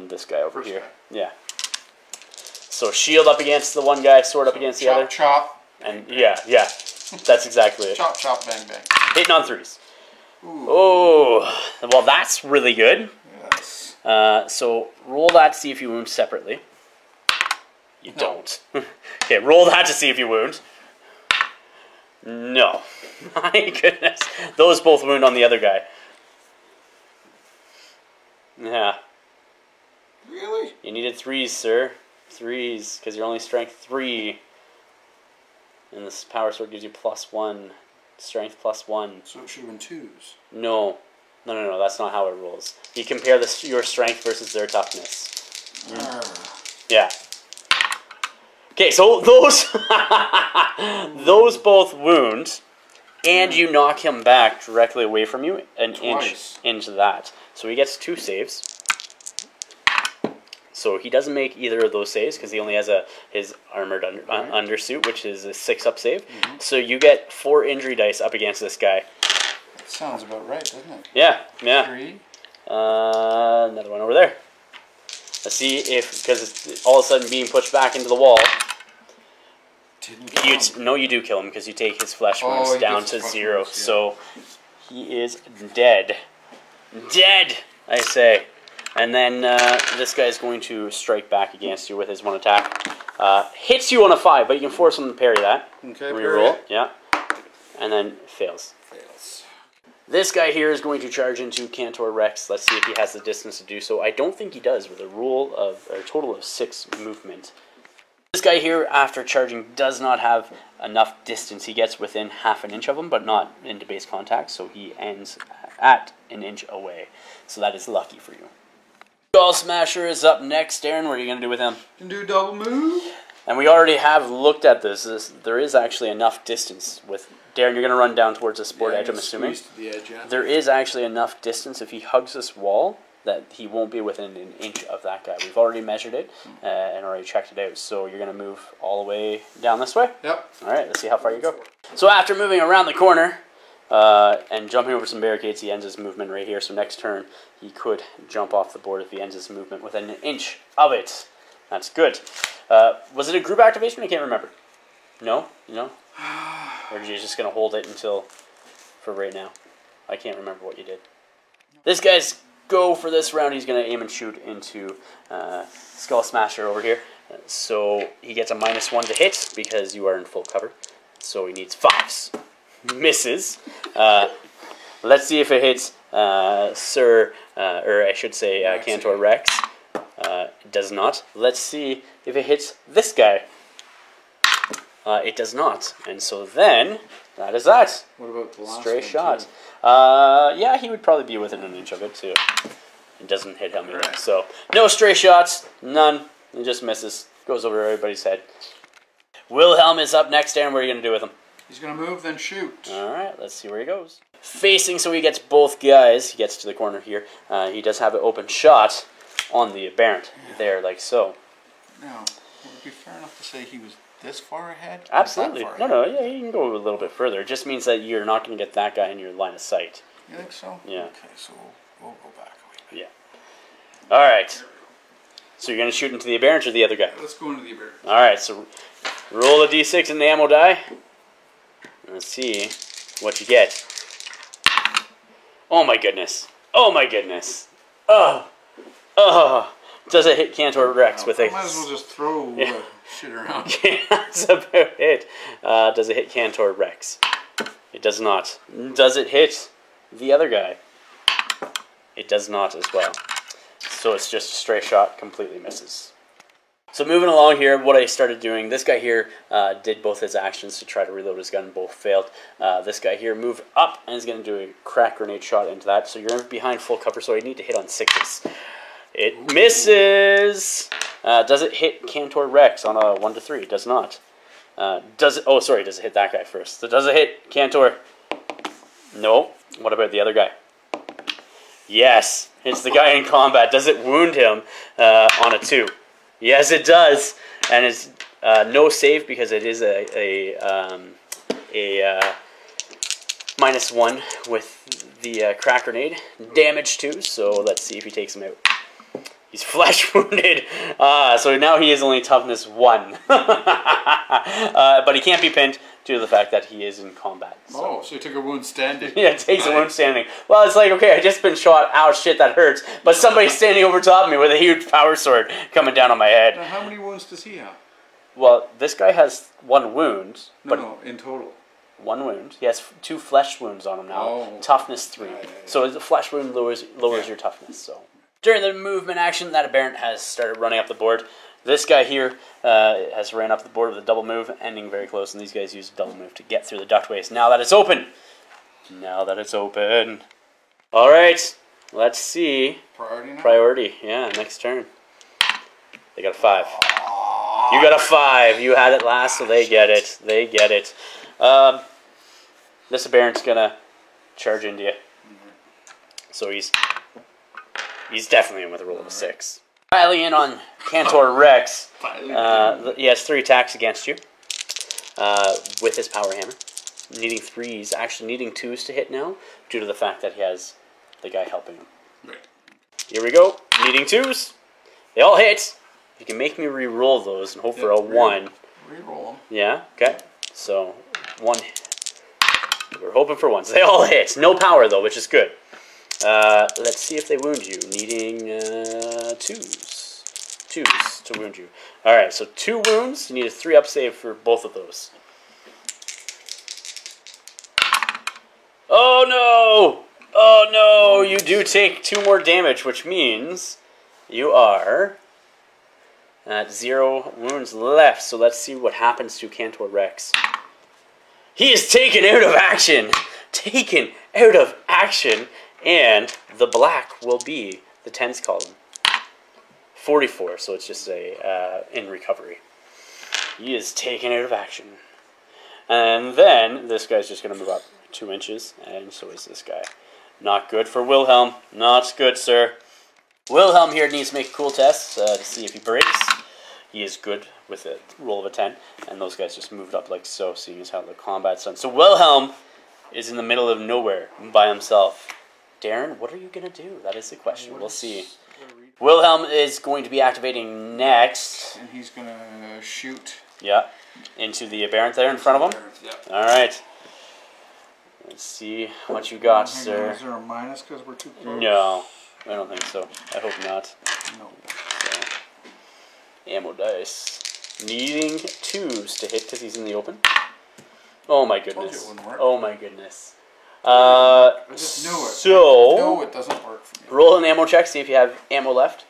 this guy over here. Yeah. So shield up against the one guy, sword up against the other. Chop. And yeah, that's exactly it. Chop, chop, bang, bang. Hitting on 3s. Ooh. Oh, well that's really good. Yes. So roll that to see if you wound separately. You don't. Okay, roll that to see if you wound. No. My goodness. Those both wound on the other guy. Yeah. Really? You needed 3s, sir. 3s, because you're only strength 3. And this power sword gives you +1. Strength +1. So it should have been 2s. No, that's not how it rolls. You compare your strength versus their toughness. Yeah. Okay, so those those both wound, and you knock him back directly away from you an inch into that. So he gets 2 saves. So he doesn't make either of those saves because he only has his armored undersuit, which is a 6-up save. So you get 4 injury dice up against this guy. That sounds about right, doesn't it? Yeah. 3. Another one over there. Let's see if, because it's all of a sudden being pushed back into the wall. No, you do kill him because you take his flesh wounds down to 0. So he is dead. Dead, I say. And then this guy is going to strike back against you with his 1 attack. Hits you on a 5, but you can force him to parry that. Okay, reroll. Yeah. And then fails. This guy here is going to charge into Kantor Rex. Let's see if he has the distance to do so. I don't think he does with a total of 6 movement. This guy here, after charging, does not have enough distance. He gets within half an inch of him, but not into base contact, so he ends at an inch away. So that is lucky for you. Skullsmasjer is up next. Darren, what are you going to do with him? You can do a double move. And we already have looked at this. There is actually enough distance with... Darren, you're going to run down towards the sport edge, I'm assuming. To the edge, yeah. There is actually enough distance if he hugs this wall that he won't be within an inch of that guy. We've already measured it and already checked it out. So you're going to move all the way down this way? Yep. All right, let's see how far you go. So after moving around the corner and jumping over some barricades, he ends his movement right here. So next turn, he could jump off the board if he ends his movement within an inch of it. That's good. Was it a group activation? I can't remember. No? No? Or are you just going to hold it until... for right now? I can't remember what you did. This guy's go for this round. He's going to aim and shoot into Skullsmasjer over here. So he gets a -1 to hit because you are in full cover. So he needs 5s. Misses. Let's see if it hits Sir, or I should say Kantor Rex. It does not. Let's see if it hits this guy. It does not. And so then, that is that. What about the last stray one, shot? Yeah, he would probably be within an inch of it, too. It doesn't hit him either. So, no stray shots. None. It just misses. Goes over everybody's head. Wilhelm is up next, Aaron. What are you going to do with him? He's going to move, then shoot. Alright, let's see where he goes. Facing, so he gets both guys. He gets to the corner here. He does have an open shot on the aberrant. There, like so. Now, would it be fair enough to say he was this far ahead? Absolutely. Far no, yeah, you can go a little bit further. It just means that you're not going to get that guy in your line of sight. You think so? Yeah. Okay, so we'll go back a wee bit. Yeah. Alright. So you're going to shoot into the aberrant or the other guy? Let's go into the aberrant. Alright, so roll a d6 in the ammo die. Let's see what you get. Oh my goodness. Oh my goodness. Oh. Oh. Does it hit Kantor Rex with a... I might as well just throw shit around. Okay, that's about it. Does it hit Kantor Rex? It does not. Does it hit the other guy? It does not as well. So it's just a stray shot, completely misses. So moving along here, what I started doing, this guy here did both his actions to try to reload his gun, both failed. This guy here moved up and is going to do a crack grenade shot into that. So you're behind full cover, so I need to hit on 6s. It misses! Does it hit Kantor Rex on a 1 to 3? It does not. Does it hit that guy first? So does it hit Kantor? No. What about the other guy? Yes. It's the guy in combat. Does it wound him on a 2? Yes, it does. And it's no save because it is a -1 with the crack grenade. Damage 2, so let's see if he takes him out. He's flesh wounded. So now he is only toughness 1. But he can't be pinned due to the fact that he is in combat. So. So he took a wound standing. Yeah, it takes a wound standing. Well, it's like, okay, I just been shot. Ow, shit, that hurts. But somebody's standing over top of me with a huge power sword coming down on my head. Now, how many wounds does he have? Well, this guy has 1 wound. No, in total. 1 wound. He has 2 flesh wounds on him now. Oh. Toughness 3. Yeah. So the flesh wound lowers your toughness. So during the movement action, that aberrant has started running up the board. This guy here has ran up the board with a double move, ending very close, and these guys use a double move to get through the ductways. Now that it's open. Now that it's open. All right. Let's see. Priority now? Priority. Yeah, next turn. They got a 5. You got a 5. You had it last, so they get it. They get it. This aberrant's gonna charge into you. So he's definitely in with a roll of a 6. Piling in on Kantor Rex. He has 3 attacks against you with his power hammer. Needing 3s, actually needing 2s to hit now, due to the fact that he has the guy helping him. Right. Here we go. Needing 2s. They all hit. You can make me re-roll those and hope for a 1. Re-roll them. Yeah, okay. So, 1. We're hoping for 1s. They all hit. No power, though, which is good. Let's see if they wound you. Needing 2s. 2s to wound you. Alright, so 2 wounds. You need a 3-up save for both of those. Oh no! Oh no! You do take 2 more damage, which means you are at 0 wounds left. So let's see what happens to Kantor Rex. He is taken out of action! Taken out of action! And the black will be the 10s column. 44, so it's just a in recovery. He is taken out of action. And then this guy's just going to move up 2 inches, and so is this guy. Not good for Wilhelm. Not good, sir. Wilhelm here needs to make a cool test to see if he breaks. He is good with a roll of a 10, and those guys just moved up like so, seeing as how the combat's done. So Wilhelm is in the middle of nowhere by himself. Darren, what are you going to do? That is the question. We'll see. Wilhelm is going to be activating next. And he's going to shoot. Yeah, into the aberrant there in front of him. Yep. All right. Let's see what you got, sir. Is there a minus because we're too close? No, I don't think so. I hope not. No. So, ammo dice. Needing 2s to hit because he's in the open. Oh my goodness. Oh my goodness. I just knew it. So, no, it doesn't work for me. Roll an ammo check, see if you have ammo left.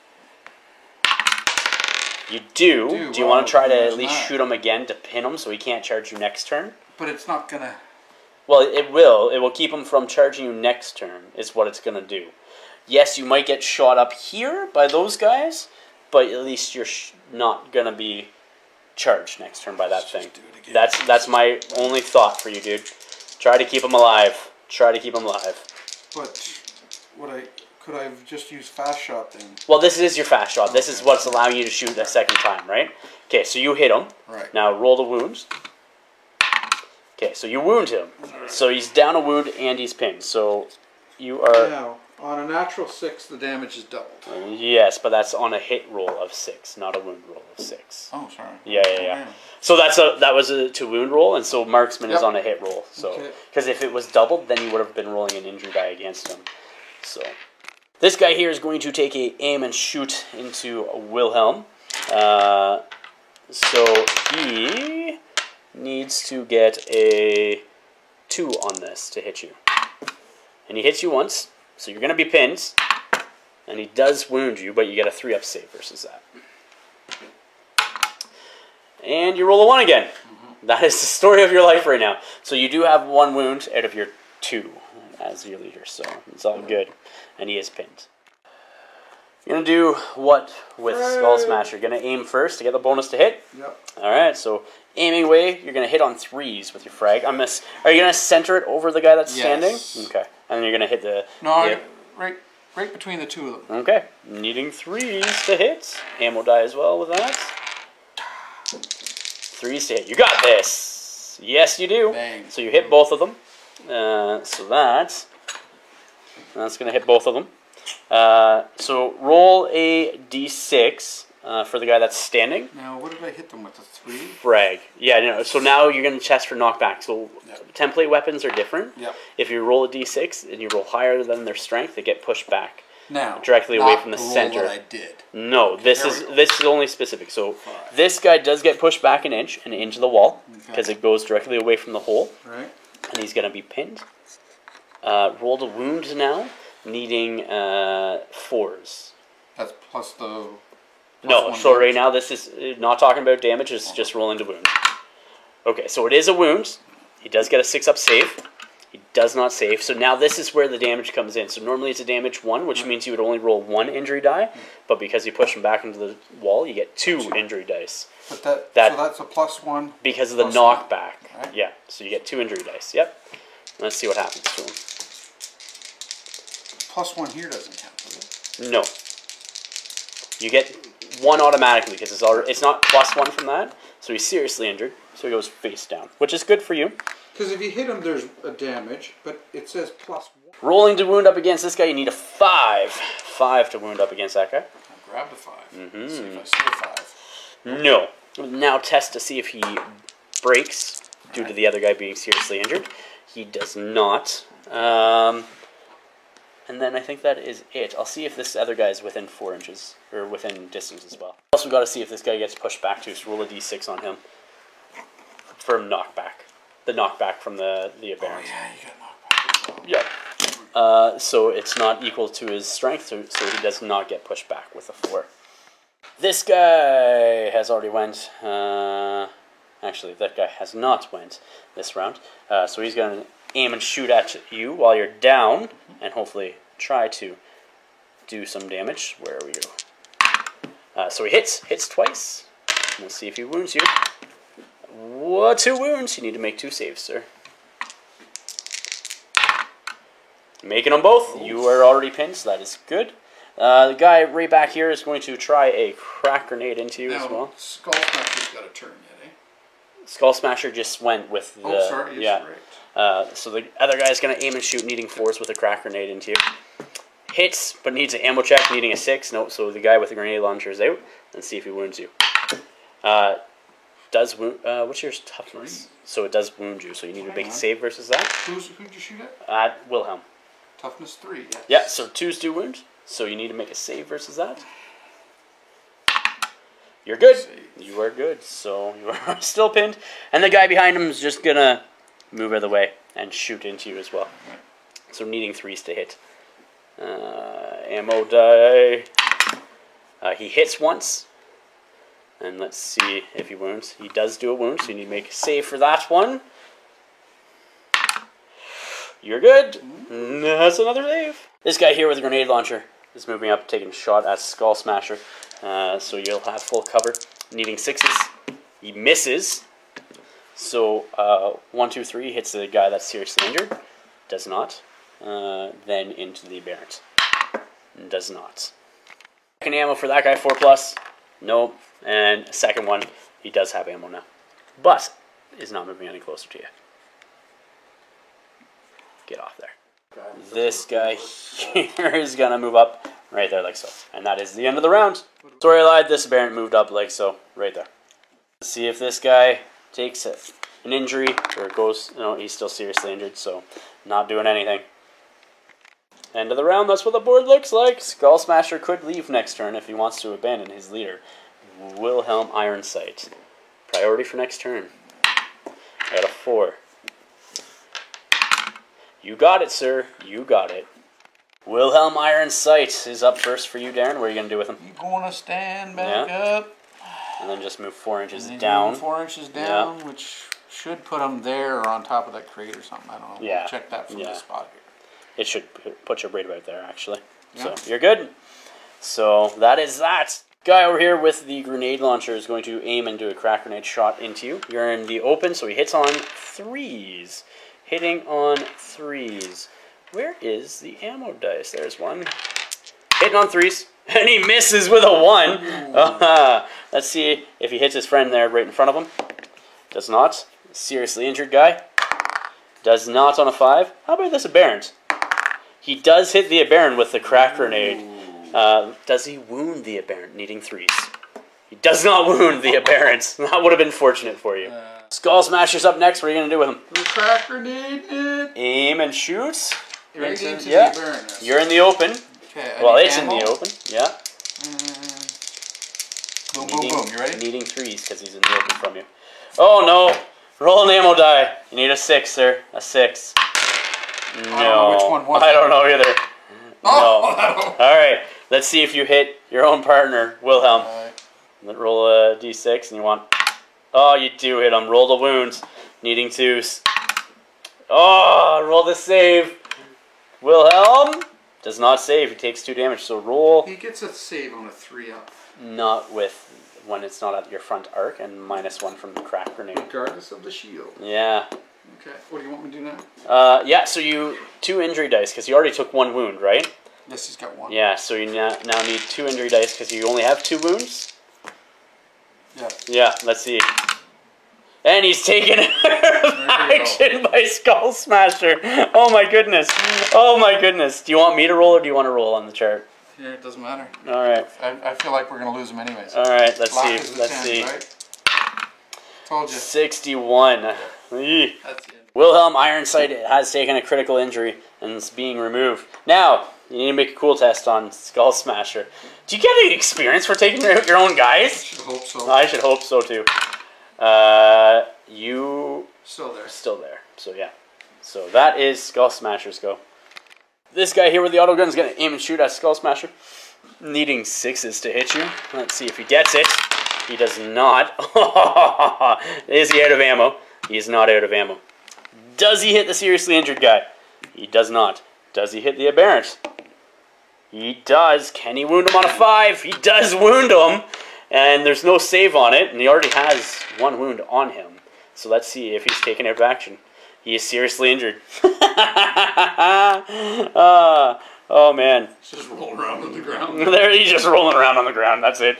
You do. Do you want to try to at least shoot him again to pin him so he can't charge you next turn? But it's not going to... Well, it will. It will keep him from charging you next turn, is what it's going to do. Yes, you might get shot up here by those guys, but at least you're not going to be charged next turn by that thing. That's my only thought for you, dude. Try to keep him alive. Try to keep him alive. But could I have just used fast shot then? Well, this is your fast shot. This is what's allowing you to shoot a second time, right? Okay, so you hit him. Right. Now roll the wounds. Okay, so you wound him. So he's down a wound and he's pinned. So you are... Now, on a natural 6, the damage is doubled. Yes, but that's on a hit roll of 6, not a wound roll of 6. Oh, sorry. Yeah. So that was a to wound roll, and so marksman is on a hit roll. So because if it was doubled, then you would have been rolling an injury die against him. So this guy here is going to take a aim and shoot into Wilhelm. So he needs to get a 2 on this to hit you. And he hits you once, so you're going to be pinned. And he does wound you, but you get a 3-up save versus that. And you roll a 1 again. That is the story of your life right now. So you do have 1 wound out of your 2 as your leader, so it's all good. And he is pinned. You're going to do what with Skullsmasher? You're going to aim first to get the bonus to hit? Yep. Alright, so aiming away, you're going to hit on 3s with your frag. Are you going to center it over the guy that's standing? Okay. And then you're going to hit the... No, right between the 2 of them. Okay. Needing 3s to hit. Ammo die as well with that. 3s to hit. You got this! Yes, you do. Bang. So you hit both of them. So that's going to hit both of them. So roll a d6 for the guy that's standing. Now, what did I hit them with? A 3? Frag. Yeah, no, so now you're going to test for knockback. So template weapons are different. Yep. If you roll a d6 and you roll higher than their strength, they get pushed back. Now, directly away from the center. That I did. No, this is only specific. So this guy does get pushed back an inch and into the wall because it goes directly away from the hole. Right. And he's going to be pinned. Roll the wound now, needing 4s. That's plus the... No, so right now this is not talking about damage, it's just rolling the wound. Okay, so it is a wound. He does get a 6-up save. He does not save. So now this is where the damage comes in. So normally it's a damage 1, which means you would only roll 1 injury die. But because you push him back into the wall, you get 2 injury dice. But so that's a +1. Because of the knockback. Right? Yeah, so you get 2 injury dice. Yep. Let's see what happens to him. +1 here doesn't count, does it? No. You get 1 automatically because it's not +1 from that. So he's seriously injured. So he goes face down, which is good for you. Because if you hit him, there's a damage, but it says +1. Rolling to wound up against this guy, you need a 5. 5 to wound up against that guy. I grabbed a 5. See if I see a 5. No. Now test to see if he breaks due to the other guy being seriously injured. He does not. And then I think that is it. I'll see if this other guy is within 4 inches, or within distance as well. Also got to see if this guy gets pushed back too, so roll a d6 on him. For knockback. The knockback from the aberrant. Oh yeah, you got knockback as well. Yeah. So it's not equal to his strength, so he does not get pushed back with a 4. This guy has already went. Actually, that guy has not went this round. So he's going to aim and shoot at you while you're down, and hopefully try to do some damage. Where we go. So he hits twice. We'll see if he wounds you. 2 wounds. You need to make 2 saves, sir. Making them both. You are already pinned, so that is good. The guy right back here is going to try a crack grenade into you as well. Skullsmasher's got a turn yet, eh? Skullsmasher just went with the... Oh, sorry. Yes, right. So the other guy is going to aim and shoot, needing 4s with a crack grenade into you. Hits, but needs an ammo check, needing a 6. Nope, so the guy with the grenade launcher is out. Let's see if he wounds you. Does wound, what's your toughness? 3. So it does wound you, so you need to make a save versus that. Who'd you shoot at? Wilhelm. Toughness 3, yes. Yeah, so 2s do wound, so you need to make a save versus that. You're good. You are good, so you are still pinned. And the guy behind him is just going to move out of the way and shoot into you as well. So needing 3s to hit. Ammo die. He hits once. And let's see if he wounds. He does do a wound, so you need to make a save for that one. You're good. That's another save. This guy here with a grenade launcher is moving up, taking a shot at Skullsmasjer. So you'll have full cover, needing 6s. He misses. So 1, 2, 3 hits the guy that's seriously injured. Does not. Then into the aberrant. Does not. Second ammo for that guy, 4+. Nope. And second one, he does have ammo now. But is not moving any closer to you. Get off there. This guy here is going to move up right there like so. And that is the end of the round. Sorry I lied, this aberrant moved up like so, right there. Let's see if this guy takes an injury or goes, no, he's still seriously injured, so not doing anything. End of the round, that's what the board looks like. Skullsmasjer could leave next turn if he wants to abandon his leader, Wilhelm Ironsight. Priority for next turn. I got a 4. You got it, sir. You got it. Wilhelm Ironsight is up first for you, Darren. What are you going to do with him? You're going to stand back up. And then just move 4 inches down. 4 inches down, which should put him there or on top of that crate or something. I don't know. Yeah. We'll check that from the spot here. It should put you right about there, actually. Yeah. So you're good. So that is that. Guy over here with the grenade launcher is going to aim and do a crack grenade shot into you. You're in the open, so he hits on 3s. Hitting on 3s. Where is the ammo dice? There's one. Hitting on 3s. And he misses with a 1. Let's see if he hits his friend there right in front of him. Does not. Seriously injured guy. Does not on a 5. How about this aberrant? He does hit the aberrant with the crack grenade. Does he wound the aberrant, needing 3s? He does not wound the aberrant. That would have been fortunate for you. Skullsmasjer's up next. What are you going to do with him? The crack grenade. Aim and shoot. Right into the aberrant. You're in the open. Okay, well, it's ammo. In the open. Yeah. Boom, boom, boom. You ready? Needing 3s because he's in the open from you. Oh, no. Roll an ammo die. You need a 6, sir. A 6. No. I don't know which one was I don't know either. Oh, no. All right. Let's see if you hit your own partner, Wilhelm. All right. Roll a d6 and you want... Oh, you do hit him. Roll the wounds. Needing 2s. Oh, roll the save. Wilhelm does not save. He takes 2 damage, so roll... He gets a save on a 3 up. Not with... when it's not at your front arc, and -1 from the crack grenade. Regardless of the shield. Yeah. Okay, what do you want me to do now? Yeah, so you... 2 injury dice, because you already took 1 wound, right? Yes, he's got 1. Yeah, so you now need 2 injury dice, because you only have 2 wounds? Yeah. Yeah, let's see. And he's taken action by Skullsmasjer. Oh my goodness. Oh my goodness. Do you want me to roll, or do you want to roll on the chart? Yeah, it doesn't matter. All right. I feel like we're going to lose him anyways. All right, let's see. Let's see. Right? Told you. 61. That's it. Wilhelm Ironsight has taken a critical injury and is being removed. Now, you need to make a cool test on Skullsmasjer. Do you get any experience for taking out your own guys? I should hope so. I should hope so too. You... Still there. Still there. So yeah. So that is Skullsmasjer's go. This guy here with the auto gun is going to aim and shoot at Skullsmasjer. Needing 6s to hit you. Let's see if he gets it. He does not. Is he out of ammo? He is not out of ammo. Does he hit the seriously injured guy? He does not. Does he hit the aberrant? He does. Can he wound him on a 5? He does wound him. And there's no save on it. And he already has 1 wound on him. So let's see if he's taken out of action. He is seriously injured. Oh, man. He's just rolling around on the ground. There, he's just rolling around on the ground. That's it.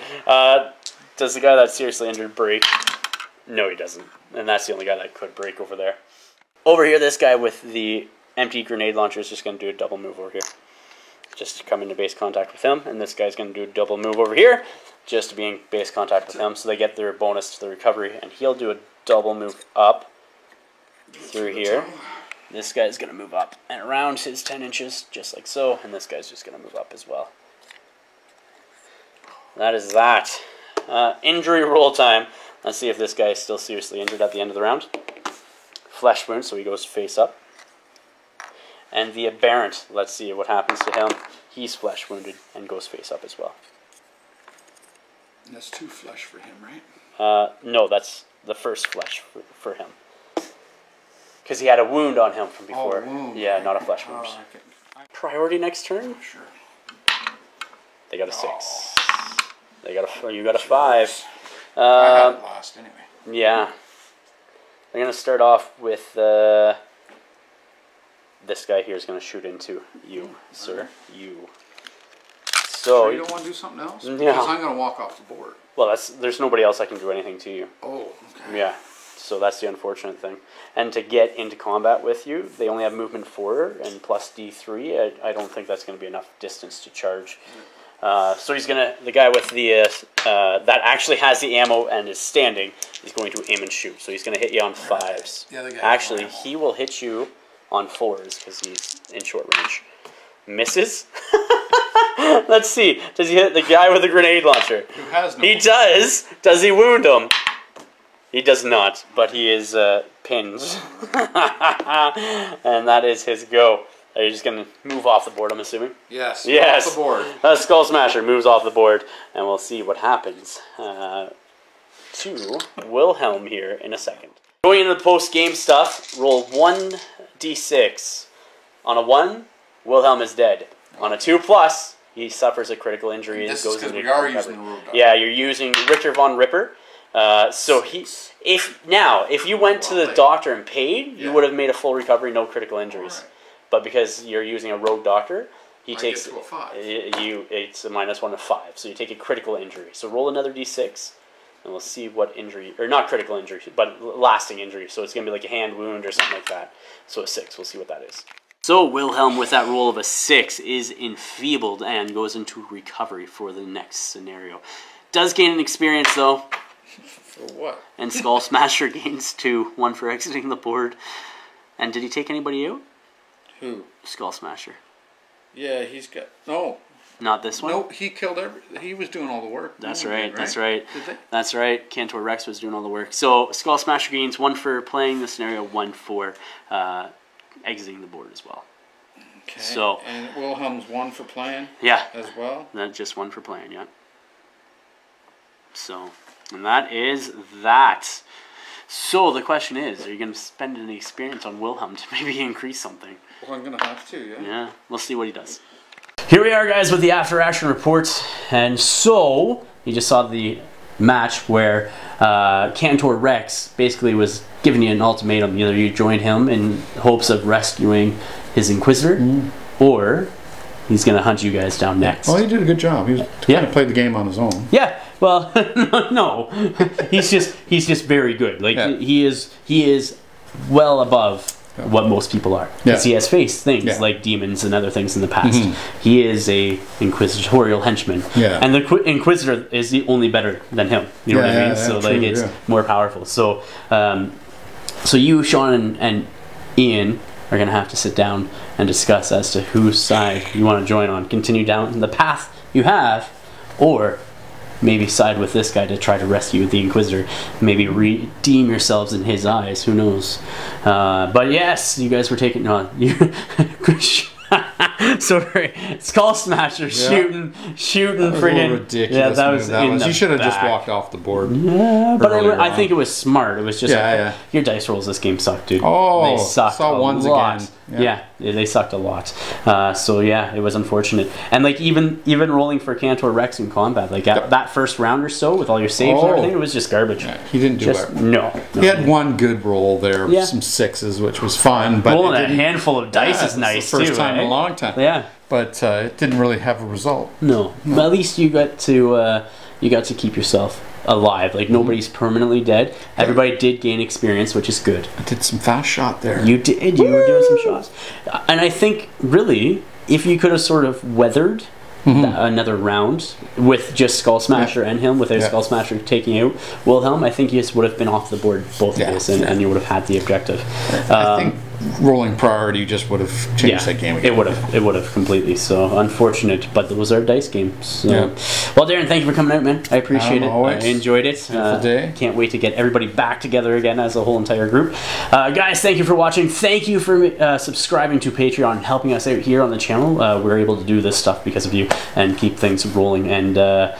Does the guy that's seriously injured break? No, he doesn't. And that's the only guy that could break over there. Over here, this guy with the empty grenade launcher is just going to do a double move over here. just to come into base contact with him, and this guy's going to do a double move over here, just to be in base contact with him, so they get their bonus to the recovery, and he'll do a double move up through here. This guy's going to move up and around his 10 inches, just like so, and this guy's just going to move up as well. That is that. Injury roll time. Let's see if this guy is still seriously injured at the end of the round. Flesh wound, so he goes face up. And the aberrant, let's see what happens to him. He's flesh wounded and goes face up as well. That's 2 flesh for him, right? No, that's the first flesh for him. Because he had a wound on him from before. Oh, wound. Yeah, not a flesh wound. Okay. Priority next turn? Sure. They got a 6. They got a. You got a 5. I had it last anyway. Yeah. I'm going to start off with this guy here is going to shoot into you, sir. You. So you don't want to do something else? Yeah. Because I'm going to walk off the board. Well, there's nobody else that can do anything to you. Oh, okay. Yeah. So that's the unfortunate thing. And to get into combat with you, they only have movement 4 and plus D3. I don't think that's going to be enough distance to charge. So he's gonna, the guy with the that actually has the ammo and is standing, he's going to aim and shoot. So he's gonna hit you on 5s. Actually, he will hit you on 4s because he's in short range. Misses. Let's see. Does he hit the guy with the grenade launcher? Who has no? He does. Does he wound him? He does not, but he is pinned. And that is his go. Are you just going to move off the board, I'm assuming? Yes. Yes. Off the board. Skullsmasjer moves off the board, and we'll see what happens to Wilhelm here in a second. Going into the post-game stuff, roll 1d6. On a 1, Wilhelm is dead. On a 2+, he suffers a critical injury. And this is because we are using the road doctor. Yeah, you're using Richter von Ripper. So if you went to the doctor and paid, you would have made a full recovery, no critical injuries. Right. But because you're using a rogue doctor, he takes get to a 5. It's a -1 to 5, so you take a critical injury. So roll another d6, and we'll see what injury, or not critical injury, but lasting injury. So it's gonna be like a hand wound or something like that. So a 6. We'll see what that is. So Wilhelm, with that roll of a 6, is enfeebled and goes into recovery for the next scenario. Does gain an experience though. For what? And Skullsmasjer gains 2, 1 for exiting the board. And did he take anybody out? Who? Skullsmasjer. Yeah, he's got... No. Not this one? No, he killed he was doing all the work. That's right, that's right. Did they? That's right. Kantor Rex was doing all the work. So Skullsmasjer gains 1 for playing the scenario, 1 for exiting the board as well. Okay. So, and Wilhelm's 1 for playing? Yeah. As well? That's just 1 for playing, yeah. So, and that is that. So the question is, are you going to spend any experience on Wilhelm to maybe increase something? Well, I'm going to have to, yeah. Yeah, we'll see what he does. Here we are, guys, with the after-action reports. And so, you just saw the match where Kantor Rex basically was giving you an ultimatum. Either you join him in hopes of rescuing his Inquisitor, or he's going to hunt you guys down next. Well, he did a good job. He kind of played the game on his own. Yeah. Well, no, he's just very good. Like he is well above what most people are, because he has faced things like demons and other things in the past. He is a Inquisitorial Henchman, and the Inquisitor is the only better than him. You know what I mean? So like it's more powerful. So, so you, Sean, and Ian are gonna have to sit down and discuss as to whose side you want to join on. Continue down the path you have, or maybe side with this guy to try to rescue the Inquisitor. Maybe redeem yourselves in his eyes. Who knows? But yes, you guys were taking on. Sorry, Skullsmasjer shooting friggin' ridiculous. Yeah, that was. You should have just walked off the board. Yeah, but I think it was smart. It was just your dice rolls this game sucked, dude. Oh, they sucked saw a ones lot. Again. Yeah, they sucked a lot. So yeah, it was unfortunate. And like even rolling for Kantor Rex in combat, like that first round or so with all your saves and everything, it was just garbage. Yeah, he didn't do it. No. He had one good roll there, some 6s, which was fun. But rolling a handful of dice is nice too. First time in a long time. Yeah. But it didn't really have a result. No. But at least you got to keep yourself alive. Like nobody's permanently dead. Everybody did gain experience, which is good. I did some fast shot there. You did. You were doing some shots, and I think really if you could have sort of weathered another round with just Skullsmasjer and him, without Skullsmasjer taking out Wilhelm, I think you just would have been off the board both of this, and you would have had the objective. I think rolling priority just would have changed that game again. It would have completely. So unfortunate, but it was our dice game. So. Well, Darren, thank you for coming out, man. I appreciate it. Always. I enjoyed it. Day. Can't wait to get everybody back together again as a whole entire group. Guys, thank you for watching. Thank you for subscribing to Patreon and helping us out here on the channel. We're able to do this stuff because of you and keep things rolling and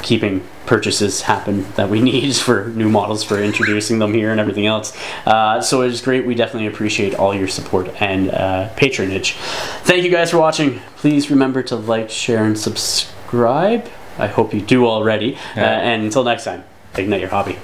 keeping purchases happen that we need for new models, for introducing them here and everything else. So it is great. We definitely appreciate all your support and patronage. Thank you guys for watching. Please remember to like, share, and subscribe. I hope you do already. And until next time, ignite your hobby.